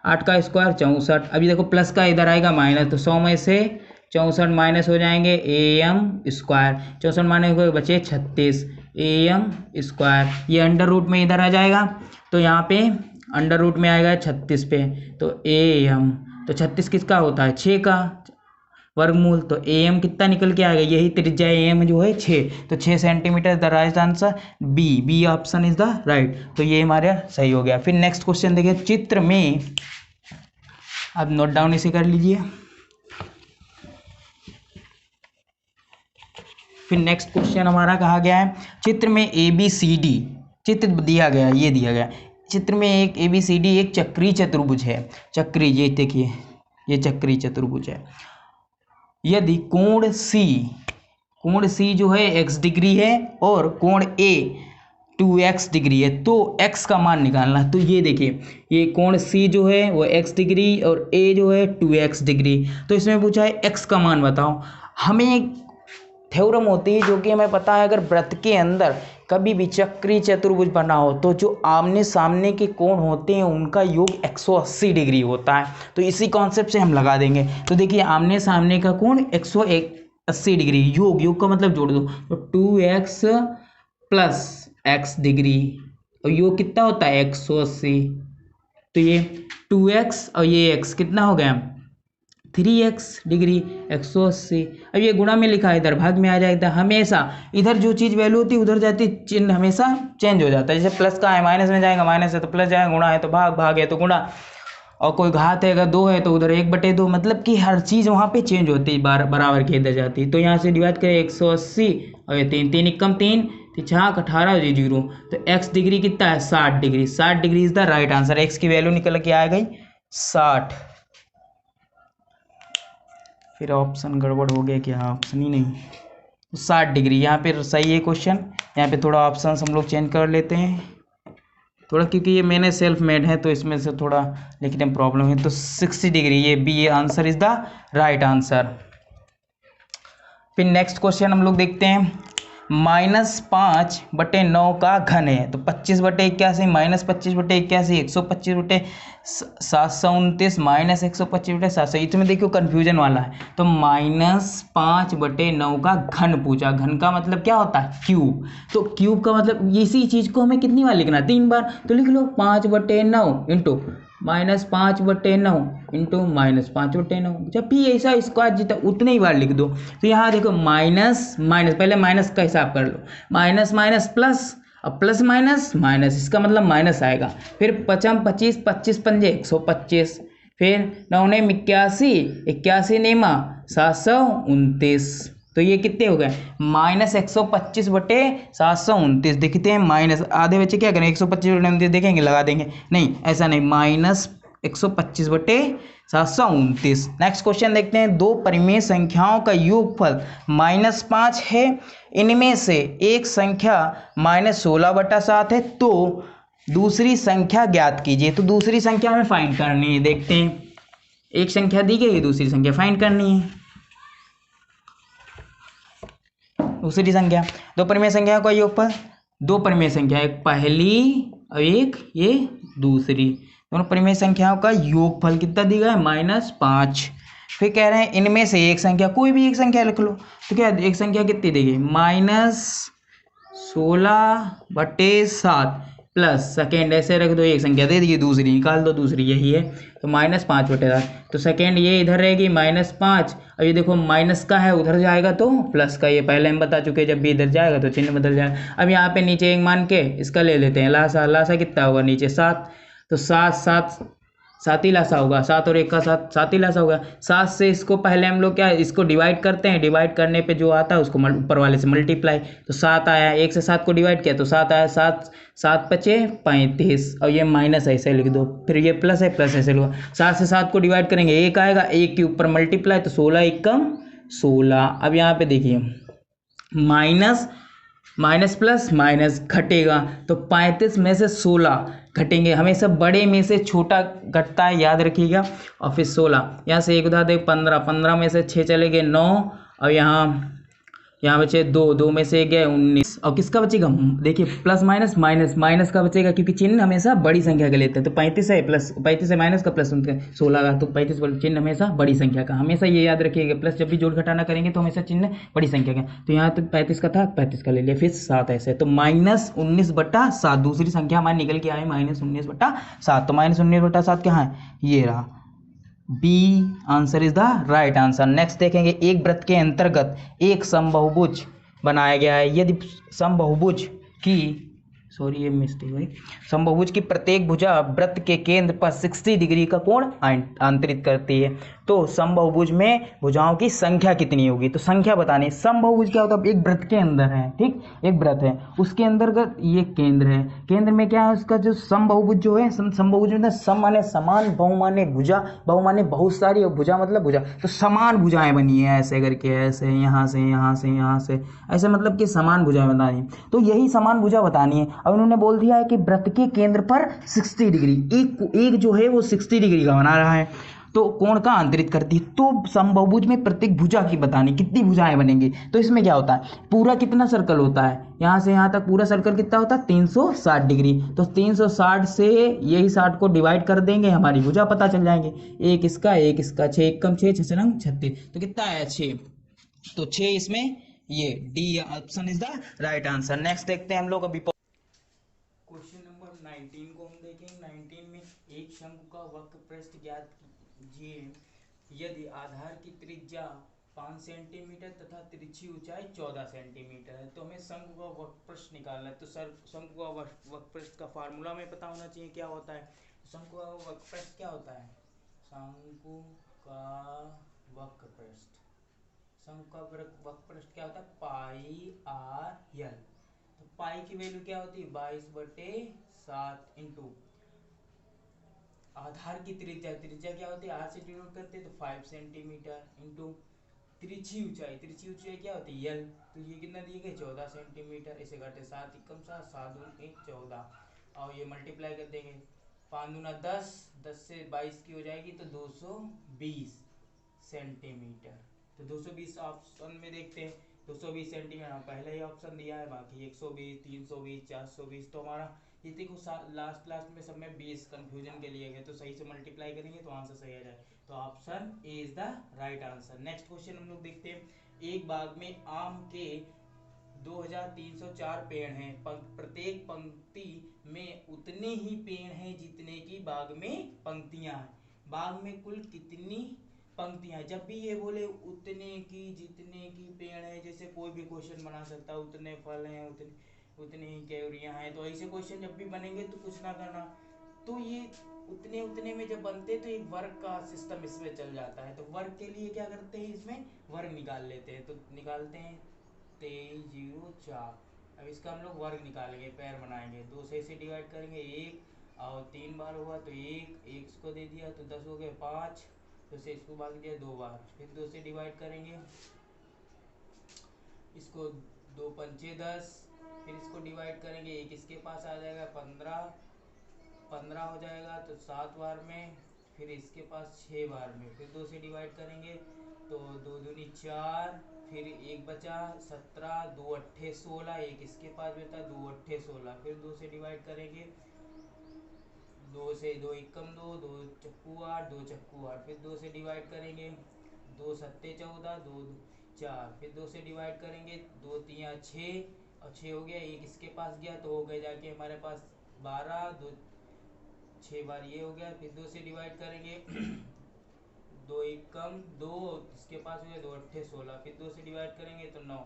8 का स्क्वायर 64। अभी देखो प्लस का इधर आएगा माइनस, तो 100 में से 64 माइनस हो जाएंगे AM स्क्वायर, 64 माइनस हो बचे 36 AM स्क्वायर, ये अंडर रूट में इधर आ जाएगा, तो यहाँ पे अंडर रूट में आएगा 36 पे, तो AM, तो 36 किसका होता है 6 का वर्गमूल, तो AM कितना निकल के आएगा, यही त्रिज्या AM जो है 6, तो 6 centimetre the right answer B option is the right. तो ये हमारा सही हो गया। फिर नेक्स्ट क्वेश्चन देखिए, चित्र में, आप नोट डाउन इसे कर लीजिए। फिर नेक्स्ट क्वेश्चन हमारा कहा गया है, चित्र में ABCD चित्र दिया गया, ये दिया गया चित्र में एक ABCD एक चक्रीय चतुर्भुज है। चक्रीय, ये देखिए ये चक्रीय चतुर्भुज है। यदि कोण C जो है x डिग्री है और कोण A 2x डिग्री है तो x का मान निकालना। तो ये देखिए ये कोण C जो है वो x डिग्री और A जो है 2x डिग्री। तो इसमें पूछा है x का मान बताओ। हमें एक थ्योरम होती है जो कि हमें पता है, अगर वृत्त के अंदर कभी भी चक्रीय चतुर्भुज बना हो तो जो आमने सामने के कोण होते हैं उनका योग 180 डिग्री होता है। तो इसी कॉन्सेप्ट से हम लगा देंगे। तो देखिए आमने सामने का कोण 180 डिग्री, योग का मतलब जोड़ दो तो 2x प्लस x डिग्री और योग कितना होता है 180। तो ये 2x और ये x कितना हो गया 3x डिग्री 180। अब ये गुणा में लिखा है, इधर भाग में आ जाएगा। हमेशा इधर जो चीज़ वैल्यू होती है उधर जाती है, चिन्ह हमेशा चेंज हो जाता है। जैसे प्लस का है माइनस में जाएगा, माइनस है तो प्लस जाएगा, गुणा है तो भाग, भाग है तो गुणा, और कोई घात है अगर 2 है तो उधर 1/2, मतलब कि हर चीज़ वहाँ पे चेंज होती है, बराबर की इधर जाती है। तो यहाँ से डिवाइड करें 180 और ये 3 3 कम 3 6 18 0 तो x डिग्री कितना है 60 degree. 60 degree is the right answer. x की वैल्यू निकल के आ गई 60। फिर ऑप्शन गड़बड़ हो गया क्या, ऑप्शन ही नहीं, 60 डिग्री यहाँ पे सही है क्वेश्चन। यहाँ पे थोड़ा ऑप्शन हम लोग चेंज कर लेते हैं थोड़ा, क्योंकि ये मैंने सेल्फ मेड है तो इसमें से थोड़ा लिखने में प्रॉब्लम है। तो 60 डिग्री ये B answer is the right answer. फिर नेक्स्ट क्वेश्चन हम लोग देखते हैं। -5/9 का घन है तो 25/81 -25/81 125/729 -125/700। इसमें देखियो कन्फ्यूजन वाला है। तो -5/9 का घन पूछा, घन का मतलब क्या होता है क्यूब। तो क्यूब का मतलब इसी चीज को हमें कितनी बार लिखना है 3 बार। तो लिख लो 5/9 इंटू -5/9 इंटू -5/9, जब भी ऐसा स्क्वायर जितना उतने ही बार लिख दो। तो यहाँ देखो माइनस माइनस, पहले माइनस का हिसाब कर लो, माइनस माइनस प्लस, अब प्लस माइनस माइनस, इसका मतलब माइनस आएगा। फिर 5 25 25 पंजे 125, फिर 9 ने 81 81 नेमा 729। तो ये कितने हो गए -125/729। देखते हैं माइनस आधे बच्चे क्या करें 125/29 देखेंगे लगा देंगे, नहीं ऐसा नहीं, -125/729। नेक्स्ट क्वेश्चन देखते हैं। दो परिमेय संख्याओं का योगफल -5 है, इनमें से एक संख्या -16/7 है, तो दूसरी संख्या ज्ञात कीजिए। तो दूसरी संख्या हमें फाइंड करनी है। देखते हैं, एक संख्या दी गई है, दूसरी संख्या फाइंड करनी है। दूसरी संख्या, दो परिमेय संख्या का योगफल, दो परिमेय संख्या, एक पहली और एक ये दूसरी, दोनों परिमेय संख्याओं का योगफल कितना दी गया है -5। फिर कह रहे हैं इनमें से एक संख्या, कोई भी एक संख्या लिख लो। तो क्या एक संख्या कितनी दी गई -16/7 प्लस सेकेंड, ऐसे रख दो, एक संख्या दे दी दूसरी निकाल दो, दूसरी यही है तो -5/7। तो सेकेंड ये इधर रहेगी -5, अब ये देखो माइनस का है उधर जाएगा तो प्लस का, ये पहले हम बता चुके जब भी इधर जाएगा तो चिन्ह बदल जाएगा। अब यहाँ पे नीचे एक मान के इसका ले लेते हैं लासा, लासा कितना होगा नीचे 7, तो 7 ही लासा होगा, 7 और 1 का 7 ही लासा होगा। 7 से इसको पहले हम लोग क्या इसको डिवाइड करते हैं, डिवाइड करने पे जो आता है उसको ऊपर वाले से मल्टीप्लाई, तो 7 आया, 1 से 7 को डिवाइड किया तो 7 आया, 7 7 5 35 और ये माइनस ऐसे लिख दो, फिर ये प्लस है प्लस ऐसे लो। 7 से 7 को डिवाइड करेंगे 1 आएगा, 1 के ऊपर मल्टीप्लाई तो 16 एकम 16। अब यहाँ पे देखिए माइनस माइनस प्लस माइनस घटेगा तो 35 में से 16 घटेंगे, हमेशा बड़े में से छोटा घटता है याद रखिएगा। और फिर 16 यहाँ से एक उधार दे 15, 15 में से 6 चले गए 9 और यहाँ बचे 2, 2 में से गए 19 और किसका बचेगा देखिए प्लस माइनस माइनस, माइनस का बचेगा क्योंकि चिन्ह हमेशा बड़ी संख्या का लेते हैं। तो 35 है प्लस 35 है माइनस का प्लस 16 का, तो 35 चिन्ह हमेशा बड़ी संख्या का, हमेशा ये याद रखिएगा। प्लस जब भी जोड़ घटाना करेंगे तो हमेशा चिन्ह बड़ी संख्या का। तो यहाँ तो 35 का था 35 का ले लिया, फिर 7 ऐसे, तो -19/7 दूसरी संख्या हमारी निकल के आई -19/7। तो -19/7 कहाँ है, ये रहा, B answer is the right answer. Next देखेंगे, एक वृत्त के अंतर्गत एक समबाहुभुज बनाया गया है। यदि समबाहुभुज की ये मिस्टेक हुई, समबाहुभुज की प्रत्येक भुजा वृत्त के केंद्र पर 60 डिग्री का कोण आंतरित करती है, तो समबाहुभुज में भुजाओं की संख्या कितनी होगी। तो संख्या बतानी है। समबाहुभुज क्या होता है, एक वृत्त के अंदर है, ठीक, एक वृत्त है उसके अंतर्गत ये केंद्र है, केंद्र में क्या है उसका जो समबाहुभुज जो है, समबाहुभुज में सम माने समान, बहु माने भुजा, बहु माने बहुत सारी, और भुजा मतलब भुजा, तो समान भुजाएं बनी है ऐसे करके, ऐसे यहाँ से यहाँ से यहाँ से ऐसे, मतलब कि समान भुजाएं बतानी है। तो यही समान भुजा बतानी है। अब उन्होंने बोल दिया है कि वृत्त के केंद्र पर 60 डिग्री, एक जो है वो 60 डिग्री का बना रहा है, तो कोण का अंतरित करती है। तो समबाहुभुज में प्रत्येक भुजा की बतानी, कितनी भुजाएं बनेंगी। तो इसमें क्या होता है, पूरा कितना सर्कल होता है, यहाँ से यहाँ तक पूरा सर्कल कितना होता है 360 डिग्री। तो 360 से यही 60 को डिवाइड कर देंगे, हमारी भुजा पता चल जाएंगे। एक इसका 6 एक कम 6 6 रंग 36, तो कितना है 6, तो 6 इसमें, ये D option is the right answer. Next देखते हैं हम लोग अभी क्वेश्चन नंबर 19 को हम देखेंगे। 19 में एक शंकु का वक्र पृष्ठ ज्ञात कीजिए यदि आधार की त्रिज्या 5 सेंटीमीटर तथा तिरछी ऊंचाई 14 सेंटीमीटर है। तो हमें शंकु का वक्र पृष्ठ निकालना है। तो सर शंकु का वक्र पृष्ठ का फार्मूला में पता होना चाहिए क्या होता है। शंकु का वक्र पृष्ठ क्या होता है, शंकु का वक्र पृष्ठ, शंकु का वक्र पृष्ठ क्या होता है, पाई आर यल। तो पाई की वैल्यू क्या होती है 22/7 इंटू आधार की त्रिज्या, त्रिज्या क्या होती है आर से डिनोट करते हैं तो 5 सेंटीमीटर, इंटू तिरछी ऊंचाई, तिरछी ऊंचाई क्या होती है यल, तो ये कितना दिए गए 14 सेंटीमीटर। इसे करते 7 एकम 7 7 दूनी 1 14, और ये मल्टीप्लाई कर देंगे 5 दूना 10, 10 से 22 की हो जाएगी तो 220 सेंटीमीटर। तो 220 ऑप्शन में देखते हैं, 220 सेंटीमीटर पहले ही ऑप्शन दिया है, बाकी 120 320 420, तो हमारा ये देखो लास्ट में सब में 20 कंफ्यूजन के लिए गए, तो सही से मल्टीप्लाई करेंगे तो आंसर सही आ जाए। तो option A is the right answer. Next question हम लोग देखते हैं। एक बाग में आम के 2304 पेड़ हैं, प्रत्येक पंक्ति में उतने ही पेड़ हैं जितने की बाग में पंक्तियां हैं। बाग में कुल कितनी पंक्तियां, जब भी ये बोले उतने की जितने की पेड़ है, जैसे कोई भी क्वेश्चन बना सकता है, उतने फल हैं उतनी ही कैलोरियां हैं, तो ऐसे क्वेश्चन जब भी बनेंगे तो कुछ ना करना। तो ये उतने उतने में जब बनते हैं तो एक वर्ग का सिस्टम इसमें चल जाता है। तो वर्ग के लिए क्या करते हैं, इसमें वर्ग निकाल लेते हैं। तो निकालते हैं 2304। अब इसका हम लोग वर्ग निकालेंगे, पैर बनाएंगे, 2 से इसे डिवाइड करेंगे 1, और 3 बार हुआ तो 1 इसको दे दिया तो 10 हो गए 5, तो से इसको भाग दिया 2 बार, फिर 2 से डिवाइड करेंगे इसको, 2 पंचे 10, फिर इसको डिवाइड करेंगे 1 इसके पास आ जाएगा 15 15 हो जाएगा तो 7 बार में, फिर इसके पास 6 बार में, फिर 2 से डिवाइड करेंगे तो 2 दूनी 4, फिर 1 बचा 17, 2 अट्ठे 16, 1 इसके पास बचा 2 अट्ठे 16, फिर 2 से डिवाइड करेंगे 2 से 2 एकम 2, 2 चक्कू 8, 2 चक्कू 8, फिर 2 से डिवाइड करेंगे 2 सत्ते 14, 2 4, फिर 2 से डिवाइड करेंगे 2 तिया 6, और 6 हो गया 1 इसके पास गया तो हो गए जाके हमारे पास 12, 2 6 बार ये हो गया, फिर 2 से डिवाइड करेंगे 2 एकम 2, इसके पास हो गया 2 अट्ठे 16, फिर 2 से डिवाइड करेंगे तो 9,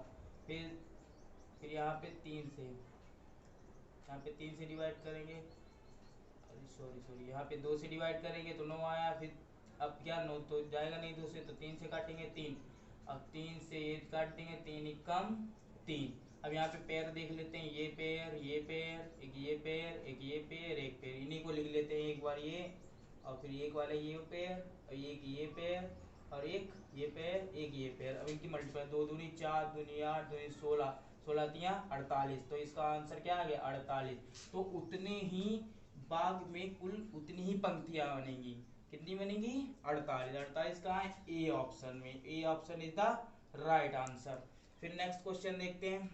फिर यहाँ पे 3 से, यहाँ पे 3 से डिवाइड करेंगे, सॉरी यहाँ पे 2 से डिवाइड करेंगे तो 9 आया, फिर अब क्या 9 तो जाएगा नहीं 2 से, तो 3 से काटेंगे 3, अब 3 से ये काट देंगे 3 एकम 3। अब यहाँ पे पेयर देख लेते हैं, ये पेयर ये पेयर, एक ये पेयर एक ये पेयर एक पेयर, इन्हीं को लिख लेते हैं, एक बार ये और फिर एक वाला ये पेयर और एक ये पेयर और एक ये पेयर एक ये पेयर। अब इनकी मल्टीप्लाई 2 दूनी 4, दूनी 8, दूनी 16, 16 तिया 48, तो इसका आंसर क्या आ गया 48। तो उतने ही बाग में कुल उतनी ही पंक्तियां बनेंगी, कितनी बनेंगी 48, 48 कहाँ है ए ऑप्शन में, A option is the right answer. फिर नेक्स्ट क्वेश्चन देखते हैं,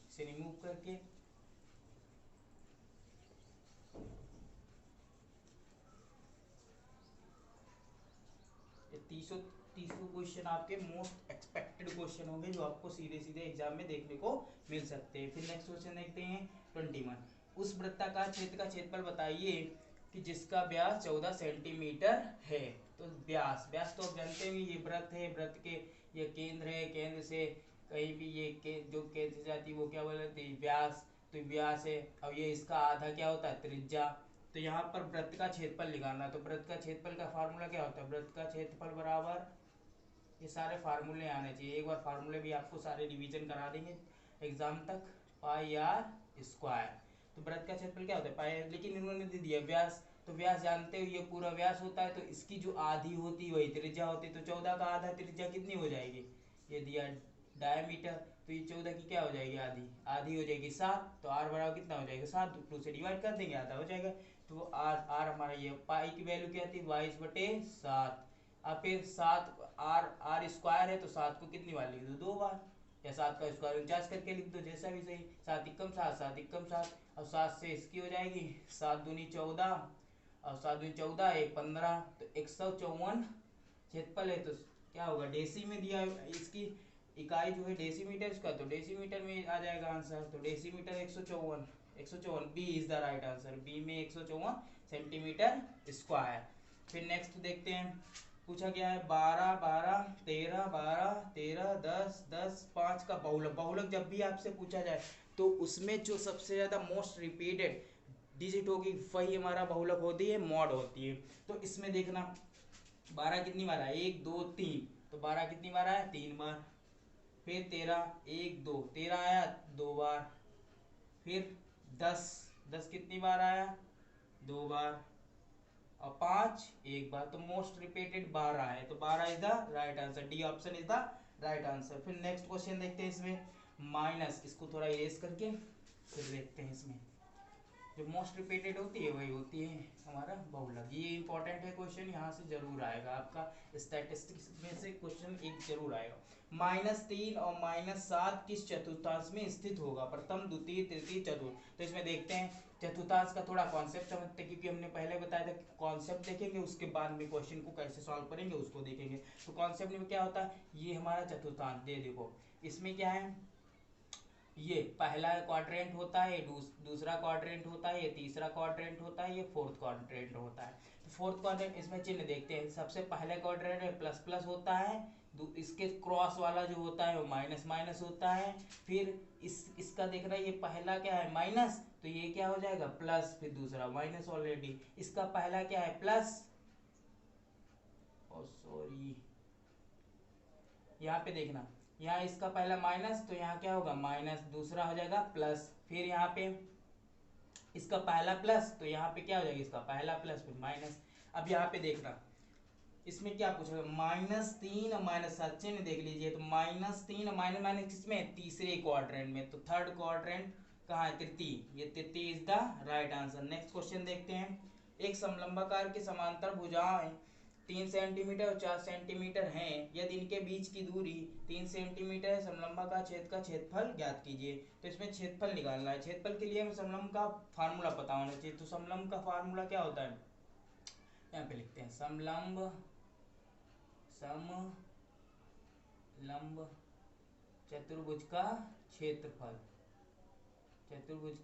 इसे रिमूव करके, तीसों क्वेश्चन आपके मोस्ट एक्सपेक्टेड क्वेश्चन होंगे जो आपको सीधे सीधे एग्जाम में देखने को मिल सकते हैं। फिर नेक्स्ट क्वेश्चन देखते हैं 21। उस वृत्ताकार क्षेत्र का क्षेत्रफल बताइए कि जिसका व्यास 14 सेंटीमीटर है। तो व्यास तो आप जानते हैं ये वृत्त है, वृत्त के ये केंद्र है, केंद्र से कहीं भी ये जो केंद्र से जाती है वो क्या बोलते हैं व्यास, तो व्यास है। अब ये इसका आधा क्या होता है त्रिज्या। तो यहाँ पर वृत्त का क्षेत्रफल निकालना, तो वृत्त का क्षेत्रफल का फार्मूला क्या होता है, वृत्त का क्षेत्रफल बराबर, ये सारे फार्मूले आने चाहिए, एक बार फार्मूले भी आपको सारे रिवीजन करा देंगे एग्जाम तक। पाई आर स्क्वायर। तो वृत्त का क्षेत्रफल क्या होता है पाई, लेकिन इन्होंने दे दिया व्यास, तो व्यास जानते हो ये पूरा व्यास होता है, तो इसकी जो आधी होती है वही त्रिज्या होती है, तो 14 का आधा त्रिज्या कितनी हो जाएगी, ये दिया डायमीटर, तो ये 14 की क्या हो जाएगी आधी, आधी हो जाएगी 7, तो आर बराबर कितना हो जाएगा 7, 2 से डिवाइड कर देंगे आधा हो जाएगा, तो आर आर हमारा ये पाई की वैल्यू क्या थी 22/7। अब फिर 7 आर आर स्क्वायर है तो 7 को कितनी बार लिख दो 2 बार, या 7 का स्क्वायर 49 करके लिख दो, जैसा भी सही, 7 एकम 7, 7 एकम 7, और 7 से इसकी हो जाएगी 7 दूनी 14, और 7 दूनी 14 एक 15, तो 154 क्षेत्रफल है, तो क्या होगा डेसी में दिया है, इसकी इकाई जो है डेसीमीटर इसका, तो डेसीमीटर में आ जाएगा आंसर, तो decimetre 154, 154 B is the right answer, B में 154 सेंटीमीटर स्क्वायर। फिर नेक्स्ट देखते हैं, पूछा गया है 12 12 13 12 13 10 10 5 का बहुलक। बहुलक जब भी आपसे पूछा जाए तो उसमें जो सबसे ज्यादा मोस्ट रिपीटेड डिजिट होगी वही हमारा बहुलक होती है, मॉड होती है। तो इसमें देखना 12 कितनी बार है 1 2 3, तो 12 कितनी बार आया 3 बार, फिर 13 1 2 13 आया 2 बार, फिर 10 10 कितनी बार आया 2 बार, और 5 एक बार, तो मोस्ट रिपीटेड 12 है, तो 12 is the right answer, D option is the right answer. फिर नेक्स्ट क्वेश्चन देखते हैं, इसमें माइनस, इसको थोड़ा इरेज करके फिर देखते हैं, इसमें जो मोस्ट रिपीटेड होती है वही होती है हमारा बहुलक। ये इंपॉर्टेंट है क्वेश्चन, यहाँ से जरूर आएगा आपका, स्टैटिस्टिक्स में से क्वेश्चन एक जरूर आएगा। -3 और -7 किस चतुर्थांश में स्थित होगा, प्रथम द्वितीय तृतीय चतुर्थ। तो इसमें देखते हैं चतुर्थांश का थोड़ा कॉन्सेप्ट समझते हैं, क्योंकि हमने पहले बताया था कॉन्सेप्ट देखेंगे उसके बाद में क्वेश्चन को कैसे सॉल्व करेंगे उसको देखेंगे। तो कॉन्सेप्ट में क्या होता है, ये हमारा चतुर्थांश दे, देखो इसमें क्या है, ये पहला क्वाड्रेंट होता है, दूसरा क्वाड्रेंट होता है, ये तीसरा क्वाड्रेंट होता है, ये फोर्थ क्वाड्रेंट होता है। तो फोर्थ क्वाड्रेंट इसमें चिन्ह देखते हैं, सबसे पहले क्वाड्रेंट में प्लस प्लस होता है, इसके क्रॉस वाला जो होता है वो माइनस माइनस होता है, फिर इसका देखना ये पहला क्या है माइनस, तो ये क्या हो जाएगा प्लस, फिर दूसरा माइनस, ऑलरेडी इसका पहला क्या है प्लस, ओ सॉरी यहाँ पे देखना, यहाँ इसका पहला माइनस, तो यहाँ क्या होगा माइनस, दूसरा हो जाएगा प्लस, फिर यहाँ पे इसका पहला प्लस, तो यहाँ पे क्या हो जाएगा इसका पहला प्लस फिर माइनस। अब यहाँ पे देखना इसमें क्या पूछेगा -3 और -7 चिन्ह देख लीजिए, तो -3 और माइनस माइनस किसमें तीसरे क्वाड्रेंट में, तो थर्ड क्वाड्रेंट कहाँ है तृतीय, ये तृतीय is the right answer. Next question देखते हैं, एक समलंबाकार के समांतर भुजाएं 3 सेंटीमीटर और 4 सेंटीमीटर हैं, यदि इनके बीच की दूरी 3 सेंटीमीटर है, समलंबाकार छेद का क्षेत्रफल ज्ञात कीजिए। तो इसमें क्षेत्रफल निकालना है, क्षेत्रफल के लिए हमें समलंब का फार्मूला पता होना चाहिए, तो समलंब का फार्मूला क्या होता है, यहाँ पे लिखते हैं समलंब चतुर्भुज का क्षेत्रफल, चतुर्भुज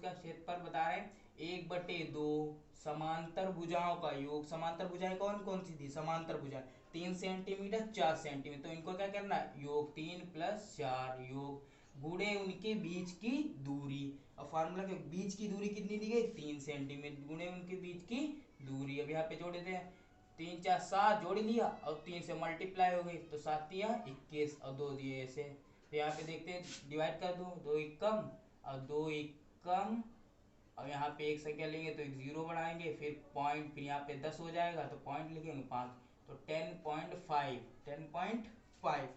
का क्षेत्रफल बता रहे हैं 1/2 समांतर भुजाओं का योग, समांतर भुजाएं कौन कौन सी थी, समांतर भुजाएं 3 सेंटीमीटर 4 सेंटीमीटर, तो इनको क्या करना है योग 3 + 4 योग गुणे उनके बीच की दूरी, और फार्मूला के बीच की दूरी कितनी दी गई 3 सेंटीमीटर गुणे उनके बीच की दूरी। अब यहाँ पे जोड़ देते हैं 3 4 7 जोड़ लिया और 3 से मल्टीप्लाई हो गई, तो 7 या 21 और 2 दिए ऐसे, तो यहाँ पे देखते हैं डिवाइड कर दो, 2 एकम और 2 एकम, और यहाँ पे एक संख्या लेंगे तो एक जीरो बढ़ाएंगे, फिर पॉइंट, फिर यहाँ पे 10 हो जाएगा तो पॉइंट लिखेंगे 5, तो 10.5,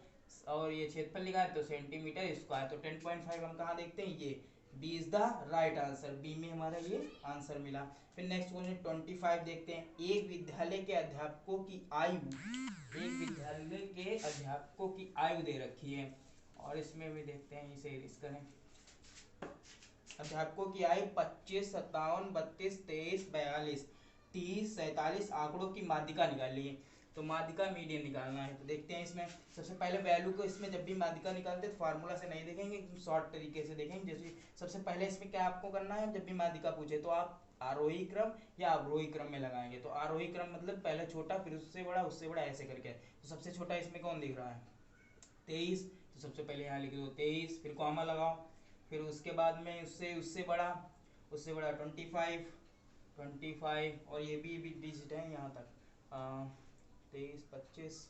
और ये क्षेत्रफल लिखा है तो सेंटीमीटर स्क्वायर, तो 10.5 हम कहाँ देखते हैं, ये B is the right answer, B में हमारा ये आंसर मिला। फिर नेक्स्ट क्वेश्चन 25 देखते हैं, एक विद्यालय के अध्यापकों की आयु दे रखी है, और इसमें भी देखते हैं इसे इस करें, अध्यापकों की आयु 25 57 32 23 42 30 47 आंकड़ों की माध्यिका निकाली है, तो माध्यिका मीडियन निकालना है। तो देखते हैं इसमें सबसे पहले वैल्यू को, इसमें जब भी माध्यिका निकालते हैं तो फार्मूला से नहीं देखेंगे, शॉर्ट तरीके से देखेंगे। जैसे सबसे पहले इसमें क्या आपको करना है, जब भी माध्यिका पूछे तो आप आरोही क्रम या अवरोही क्रम में लगाएंगे, तो आरोही क्रम मतलब पहले छोटा फिर उससे बड़ा ऐसे करके, तो सबसे छोटा इसमें कौन दिख रहा है 23, तो सबसे पहले यहाँ लिख दो 23, फिर कॉमा लगाओ, फिर उसके बाद में उससे बड़ा 25 और ये भी डिजिट है यहाँ तक 23 25,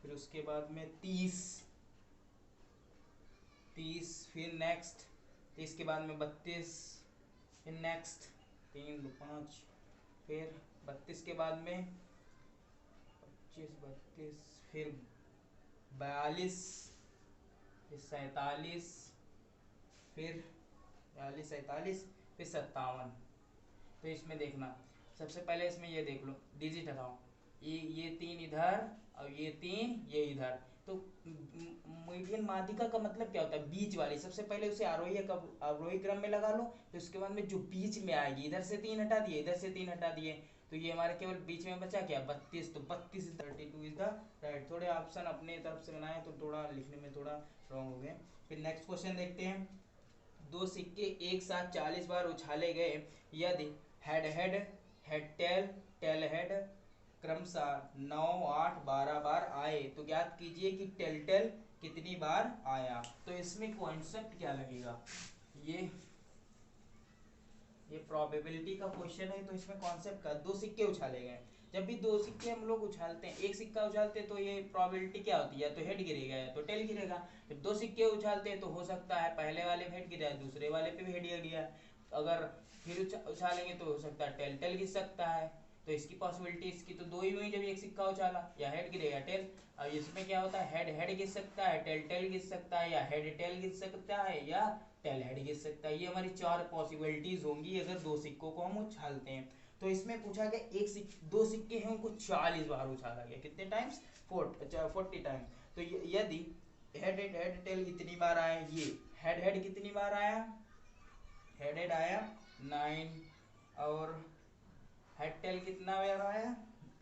फिर उसके बाद में 30 30, फिर नेक्स्ट 30 के बाद में 32, फिर नेक्स्ट 3 2 5, फिर 32 के बाद में 25 32, फिर 42, फिर 47, फिर 42 47, फिर 57। तो इसमें देखना, सबसे पहले इसमें ये देख लो, डिजिट हटाओ, ये 3 इधर और ये 3 ये इधर। तो मीडियन माध्यिका का मतलब क्या होता है, बीच वाली। सबसे पहले उसे आरोही क्रम में लगा लो, तो उसके बाद में जो बीच में आएगी, इधर से 3 हटा दिए, इधर से 3 हटा दिए, तो ये हमारे केवल बीच में बचा क्या, 32। तो 32 32 इज द राइट। थोड़े ऑप्शन अपने तरफ से बनाए तो थोड़ा लिखने में थोड़ा रॉन्ग हो गए। फिर नेक्स्ट क्वेश्चन देखते हैं। 2 सिक्के एक साथ 40 बार उछाले गए, यदि head head, head tail, tail head क्रमशः 9 8 12 बार आए, तो ज्ञात कीजिए कि टेल टेल कितनी बार आया। तो इसमें कॉन्सेप्ट क्या लगेगा, ये प्रोबेबिलिटी का क्वेश्चन है, तो इसमें कॉन्सेप्ट का 2 सिक्के उछाले गए। जब भी 2 सिक्के हम लोग उछालते हैं, एक सिक्का उछालते हैं तो ये प्रोबेबिलिटी क्या होती है, तो हेड गिरेगा या तो टेल गिरेगा। जब 2 सिक्के उछालते हैं तो हो सकता है पहले वाले पे हेड गिरा है, दूसरे वाले पे भी हेड गिर गया। अगर फिर उछालेंगे तो हो सकता है टेल टेल गिर सकता है। तो इसकी पॉसिबिलिटी इसकी तो 2 ही हुई, जब एक सिक्का उछाला, या हेड गिरेगा टेल। अब इसमें क्या होता है, हेड हेड गिर सकता है, टेल टेल गिर सकता है, या हेड टेल गिर सकता है, या टेल हेड गिर सकता है। ये हमारी 4 पॉसिबिलिटीज होंगी अगर 2 सिक्कों को हम उछालते हैं। तो इसमें पूछा गया 2 सिक्के हैं, उनको 40 बार उछाला गया। कितने टाइम्स, 40 टाइम्स। तो यदि हेड हेड हेड टेल इतनी बार आए, ये हेड हेड कितनी बार आया, हेड हेड आया 9, और हेड टेल कितना बार आया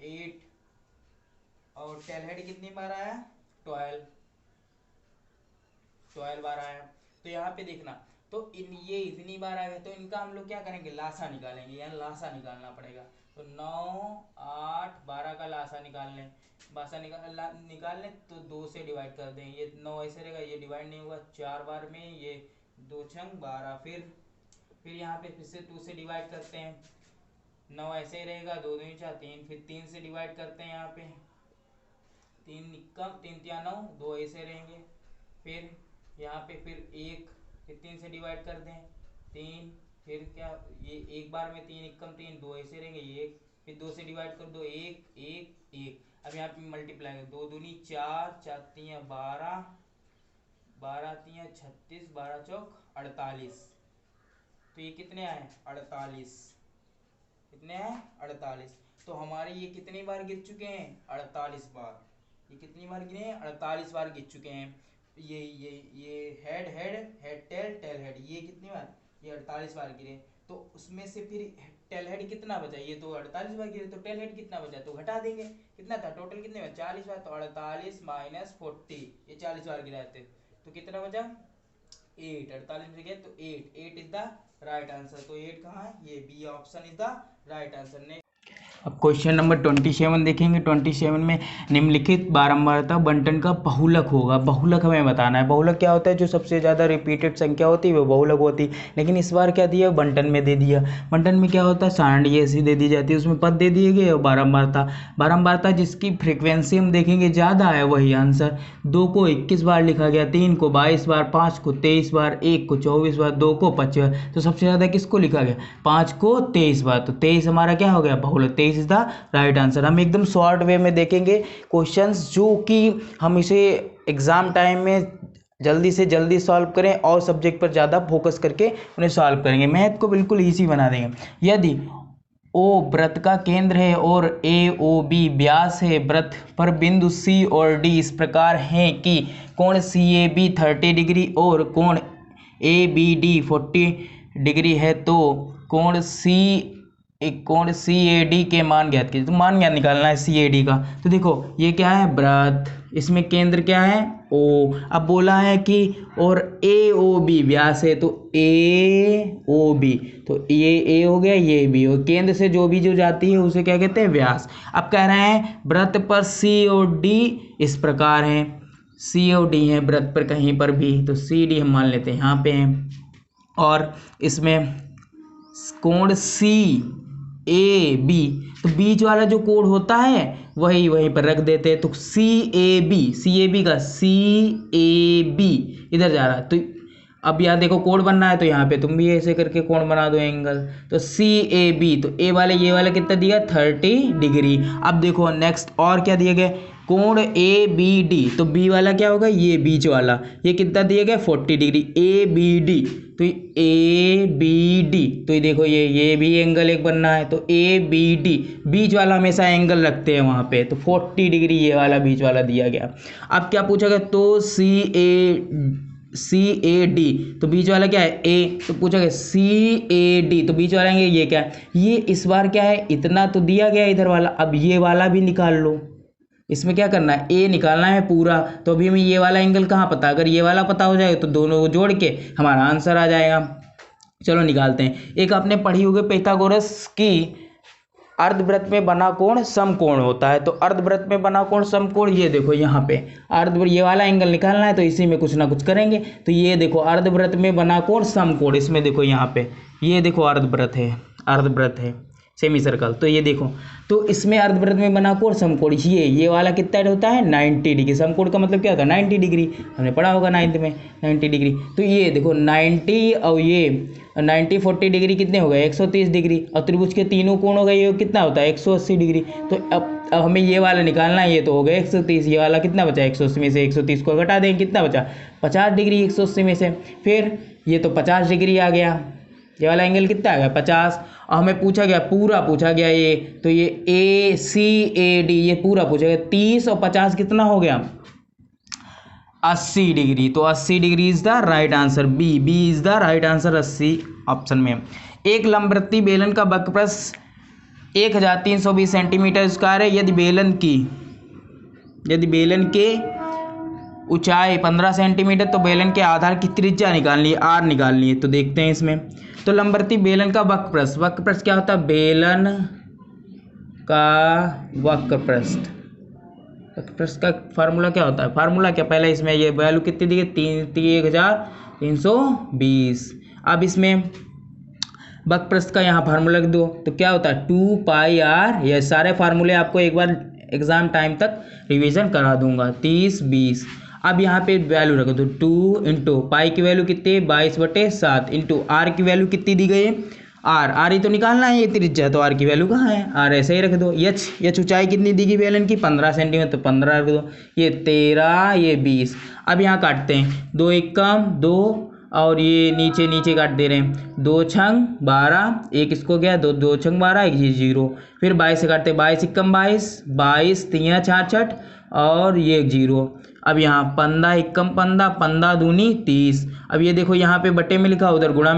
8, और टेल हेड कितनी बार आया 12 बार आया। तो यहाँ पे देखना, तो ये इतनी बार आ गए, तो इनका हम लोग क्या करेंगे, लासा निकालेंगे, यहाँ लासा निकालना पड़ेगा। तो 9 8 12 का लासा निकाल लें, निकाल लें तो 2 से डिवाइड कर दें, ये 9 ऐसे रहेगा, ये डिवाइड नहीं होगा 4 बार में, ये 2 छंग 12। फिर यहाँ पे फिर से 2 से डिवाइड करते हैं, 9 ऐसे ही रहेगा, 2 2 4 3, फिर 3 से डिवाइड करते हैं, यहाँ पे 3 निकम 3 3 9, 2 ऐसे रहेंगे। फिर यहाँ पे फिर 1, फिर 3 से डिवाइड कर दें 3, फिर क्या, ये एक बार में 3 एकम 3, 2 ऐसे रहेंगे, ये 1, फिर 2 से डिवाइड कर दो 1 1 1। अब यहाँ पे मल्टीप्लाई कर, 2 दूनी 4 4 3 12, 12 3 36, 12 चौक 48। तो ये कितने आए 48, कितने हैं 48। तो हमारे ये कितनी बार गिर चुके हैं 48 बार। ये कितनी बार गिरे हैं 48 बार गिर चुके हैं। ये head head head tail tail head, ये कितनी बार, ये 48 बार गिरे। तो उसमें से फिर टेल हेड कितना बचा, ये तो 48 बार गिरे, तो टेल हेड कितना बचा, तो घटा देंगे। कितना था टोटल, कितने बार 40 बार, तो 48 माइनस 40, ये 40 बार गिराए थे, तो कितना बचा 8। 48 में से गया तो 8 इज द राइट आंसर। तो 8 कहाँ है, ये B option is the right answer. ने अब क्वेश्चन नंबर 27 देखेंगे। 27 में निम्नलिखित बारंबारता बंटन का बहुलक होगा। बहुलक हमें बताना है। बहुलक क्या होता है, जो सबसे ज़्यादा रिपीटेड संख्या होती है वो बहुलक होती है। लेकिन इस बार क्या दिया, बंटन में दे दिया। बंटन में क्या होता है, सारणी ऐसी दे दी जाती है, उसमें पद दे दिए गए और बारंबारता जिसकी फ्रिक्वेंसी हम देखेंगे ज़्यादा है वही आंसर। 2 को 21 बार लिखा गया, 3 को 22 बार, 5 को 23 बार, 1 को 24 बार, 2 को 25 बार। तो सबसे ज़्यादा किसको लिखा गया, 5 को 23 बार। तो 23 हमारा क्या हो गया, बहुलक। 23 इज द राइट आंसर। हम एकदम शॉर्ट वे में देखेंगे क्वेश्चंस, जो कि हम इसे एग्जाम टाइम में जल्दी से जल्दी सॉल्व करें और सब्जेक्ट पर ज़्यादा फोकस करके उन्हें सॉल्व करेंगे। मैथ को बिल्कुल इजी बना देंगे। यदि ओ वृत्त का केंद्र है और ए ओ बी व्यास है, वृत्त पर बिंदु सी और डी इस प्रकार हैं कि कोण सी ए बी 30 डिग्री और कोण ए बी डी 40 डिग्री है, तो कोण सी ए डी के मान ज्ञात कीजिए। तो मान ज्ञात निकालना है सी ए डी का। तो देखो ये क्या है, वृत्त, इसमें केंद्र क्या है ओ। अब बोला है कि और ए ओ बी व्यास है, तो ए ओ बी, तो ये ए हो गया, ये बी हो। केंद्र से जो भी जो जाती है उसे क्या कहते हैं, व्यास। अब कह रहे हैं वृत्त पर सी और डी इस प्रकार हैं, सी और डी है वृत्त पर कहीं पर भी, तो सी डी हम मान लेते हैं यहाँ पे हैं। और इसमें कोण सी ए बी, तो बीच वाला जो कोड होता है वही वहीं पर रख देते हैं। तो सी ए बी का सी ए बी इधर जा रहा है। तो अब यहाँ देखो कोड बनना है, तो यहाँ पे तुम भी ऐसे करके कोण बना दो एंगल। तो सी ए बी, तो ए वाले ये वाला कितना दिया 30 डिग्री। अब देखो नेक्स्ट और क्या दिए गए, कोण ए बी डी, तो बी वाला क्या होगा ये बीच वाला, ये कितना दिए गए 40 डिग्री ए बी डी। तो ए बी डी, तो ये देखो ये भी एंगल एक बनना है। तो ए बी डी, बीच वाला हमेशा एंगल रखते हैं वहाँ पे, तो 40 डिग्री ये वाला बीच वाला दिया गया। अब क्या पूछा गया, तो सी ए डी, तो बीच वाला क्या है ए, तो पूछा गया सी ए डी, तो बीच वाला ये क्या है, ये इस बार क्या है इतना तो दिया गया इधर वाला। अब ये वाला भी निकाल लो, इसमें क्या करना है ए निकालना है पूरा। तो अभी हमें ये वाला एंगल कहाँ पता, अगर ये वाला पता हो जाएगा तो दोनों को जोड़ के हमारा आंसर आ जाएगा। चलो निकालते हैं। एक आपने पढ़ी होगी पाइथागोरस की अर्धवृत्त में बना कोण समकोण होता है। तो अर्धवृत्त में बना कोण समकोण, ये देखो यहाँ पे अर्धवृत्त ये वाला एंगल निकालना है, तो इसी में कुछ ना कुछ करेंगे। तो ये देखो अर्धवृत्त में बना कोण समकोण, इसमें देखो यहाँ पे ये देखो अर्धवृत्त है सेमी सर्कल। तो ये देखो, तो इसमें अर्धवृत्त में बना कोण समकोण, ये वाला कितना होता है 90 डिग्री। समकोण का मतलब क्या होता है 90 डिग्री, हमने पढ़ा होगा 9th में 90 डिग्री। तो ये देखो 90 और ये 90 40 डिग्री कितने हो गए 130 डिग्री, और त्रिभुज के तीनों कोण हो गए ये कितना होता है 180 डिग्री। तो अब हमें ये वाला निकालना है, ये तो हो गया 130, ये वाला कितना बचा 180 में से 130 को घटा देंगे, कितना बचा 50 डिग्री 180 में से। फिर ये तो 50 डिग्री आ गया, ये वाला एंगल कितना आ गया 50। और हमें पूछा गया पूरा पूछा गया ये, तो ये ए सी ए डी ये पूरा पूछा गया 30 और 50 कितना हो गया 80 डिग्री। तो 80 degree is the right answer, B is the right answer 80 option में। एक लंबवृत्तीय बेलन का वक्रपृष्ठ 1320 सेंटीमीटर स्क्वायर है। यदि बेलन के ऊंचाई 15 सेंटीमीटर, तो बेलन के आधार की त्रिज्या निकालनी है, आर निकालनी है। तो देखते हैं इसमें। तो लंबवृत्तीय बेलन का वक्रपृष्ठ क्या होता है, बेलन का वक्रपृष्ठ का फार्मूला क्या होता है, फार्मूला क्या, पहले इसमें ये वैल्यू कितनी दी गई 1320। अब इसमें वक्रपृष्ठ का यहाँ फार्मूला लिख दो, तो क्या होता है 2 पाई आर। ये सारे फार्मूले आपको एक बार एग्जाम टाइम तक रिवीजन करा दूंगा 30-20। अब यहाँ पे वैल्यू रखो, तो 2 इंटू पाई की वैल्यू कितनी 22/7 इंटू आर की वैल्यू कितनी दी गई है आर ही तो निकालना है, ये त्रिज्या तो आर की वैल्यू कहाँ है, आर ऐसे ही रख दो। एच ऊंचाई कितनी दी गई बेलन की 15 सेंटीमीटर, तो 15 रख दो, ये 13 ये 20। अब यहाँ काटते हैं, 2 एकम 2 और ये नीचे काट दे रहे हैं, 2 छंग 12, एक इसको गया 2 छंग 12 एक 0। फिर 22 से काटते 22 एकम 22 3 66 और ये 0। अब यहाँ 15 एकम 15 दूनी 30। अब ये देखो यहाँ पे बट्टे में लिखा, उधर गुणा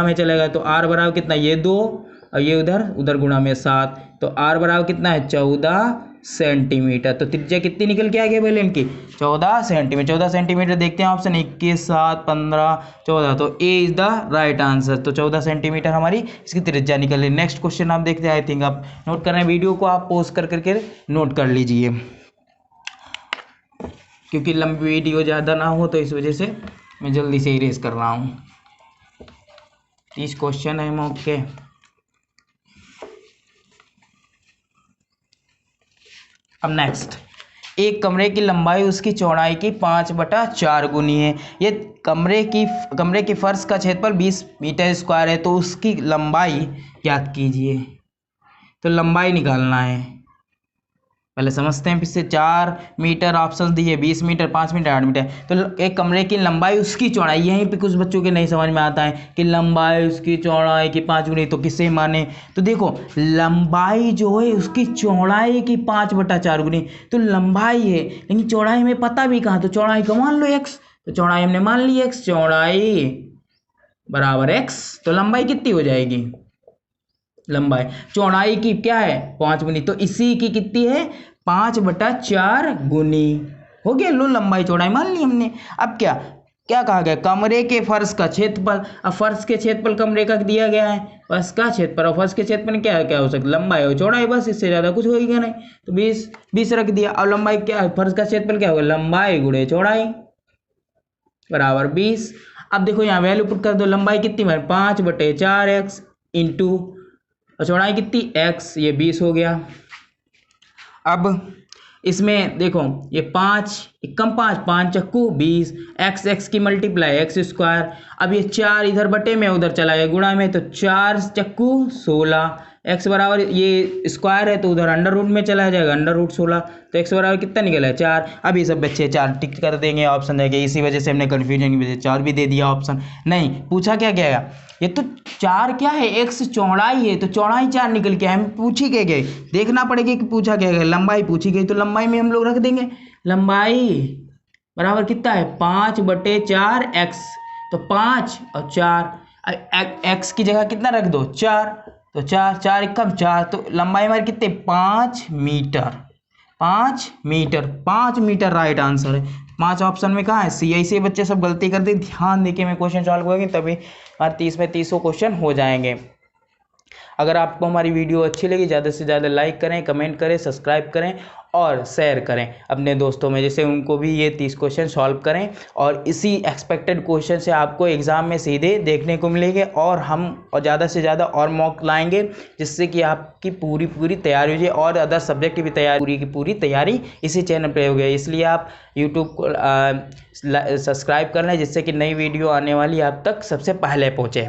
में चलेगा, तो आर बराबर कितना ये 2 और ये उधर गुणा में 7। तो आर बराबर कितना है 14 सेंटीमीटर। तो त्रिज्या कितनी निकल के आ गई बेलन की 14 सेंटीमीटर। 14 सेंटीमीटर देखते हैं ऑप्शन 21 7 15 14, तो ए इज द राइट आंसर। तो 14 सेंटीमीटर हमारी इसकी त्रिज्या निकल रही। नेक्स्ट क्वेश्चन आप देखते हैं, आई थिंक आप नोट कर रहे हैं, वीडियो को आप पॉज करके नोट कर लीजिए, क्योंकि लंबी वीडियो ज़्यादा ना हो तो इस वजह से मैं जल्दी से इरेज कर रहा हूँ। 30 क्वेश्चन है ओके। अब नेक्स्ट, एक कमरे की लंबाई उसकी चौड़ाई की 5/4 गुनी है। ये कमरे की फर्श का क्षेत्रफल 20 मीटर स्क्वायर है, तो उसकी लंबाई ज्ञात कीजिए। तो लंबाई निकालना है, पहले समझते हैं। फिर से 4 मीटर ऑप्शन दिए, 20 मीटर 5 मीटर 8 मीटर। तो एक कमरे की लंबाई उसकी चौड़ाई, यहीं पे कुछ बच्चों के नहीं समझ में आता है कि लंबाई उसकी चौड़ाई की 5 गुनी, तो किससे माने। तो देखो लंबाई जो है उसकी चौड़ाई की 5/4 गुनी, तो लंबाई है लेकिन चौड़ाई में पता भी कहाँ, तो चौड़ाई को मान लो x। तो चौड़ाई हमने मान ली x, चौड़ाई बराबर x, तो लंबाई कितनी हो जाएगी, लंबाई चौड़ाई की क्या है 5 गुनी, तो इसी की कितनी है 5/4 गुनी हो गया। लो लंबाई चौड़ाई मान ली हमने। अब क्या कहा गया, कमरे के फर्श का क्षेत्रफल। अब फर्श के क्षेत्रफल कमरे का दिया गया है, फर्श का क्षेत्रफल, और फर्श के क्षेत्रफल में क्या हो सकता, लंबाई और चौड़ाई, बस इससे ज़्यादा कुछ होगा नहीं। तो 20 रख दिया। अब लंबाई क्या है, फर्श का क्षेत्रफल क्या होगा, लंबाई गुणे चौड़ाई बराबर 20। अब देखो यहाँ वैल्यू पुट कर दो, लंबाई कितनी 5/4x इंटू और चौड़ाई कितनी x, ये 20 हो गया। अब इसमें देखो ये 5 एकम 5, 5 चक्कू 20, x की मल्टीप्लाई x स्क्वायर। अब ये 4 इधर बटे में उधर चला गया गुणा में, तो 4 चक्कू 16, x बराबर ये स्क्वायर है तो उधर अंडर रूट में चला जाएगा, अंडर रूट 16, तो x बराबर कितना निकला है 4। अब ये सब बच्चे 4 टिक कर देंगे, ऑप्शन देंगे। इसी वजह से हमने कन्फ्यूजन की वजह से 4 भी दे दिया ऑप्शन। नहीं पूछा क्या गया, ये तो 4 क्या है, x चौड़ाई है, तो चौड़ाई 4 निकल के हम पूछी के गए, देखना पड़ेगा कि पूछा क्या गया। लंबाई पूछी गई तो लंबाई में हम लोग रख देंगे, लंबाई बराबर कितना है 5/4 x, तो 5 और 4 x की जगह कितना रख दो 4, तो 4 एकम 4, तो लंबाई हमारी कितने 5 metre, 5 metre, 5 metre right answer है। 5 ऑप्शन में कहाँ है सी। ऐसे बच्चे सब गलती करते, ध्यान देके मैं क्वेश्चन सॉल्व करेंगे तभी हमारे 30 में 30 क्वेश्चन हो जाएंगे। अगर आपको हमारी वीडियो अच्छी लगी ज़्यादा से ज़्यादा लाइक करें, कमेंट करें, सब्सक्राइब करें और शेयर करें अपने दोस्तों में, जैसे उनको भी ये 30 क्वेश्चन सॉल्व करें। और इसी एक्सपेक्टेड क्वेश्चन से आपको एग्ज़ाम में सीधे देखने को मिलेंगे, और हम और ज़्यादा से ज़्यादा और मॉक लाएंगे, जिससे कि आपकी पूरी तैयारी हो जाए और अदर सब्जेक्ट की भी तैयारी, पूरी तैयारी इसी चैनल पर हो गई। इसलिए आप यूट्यूब को सब्सक्राइब कर लें, जिससे कि नई वीडियो आने वाली आप तक सबसे पहले पहुँचे।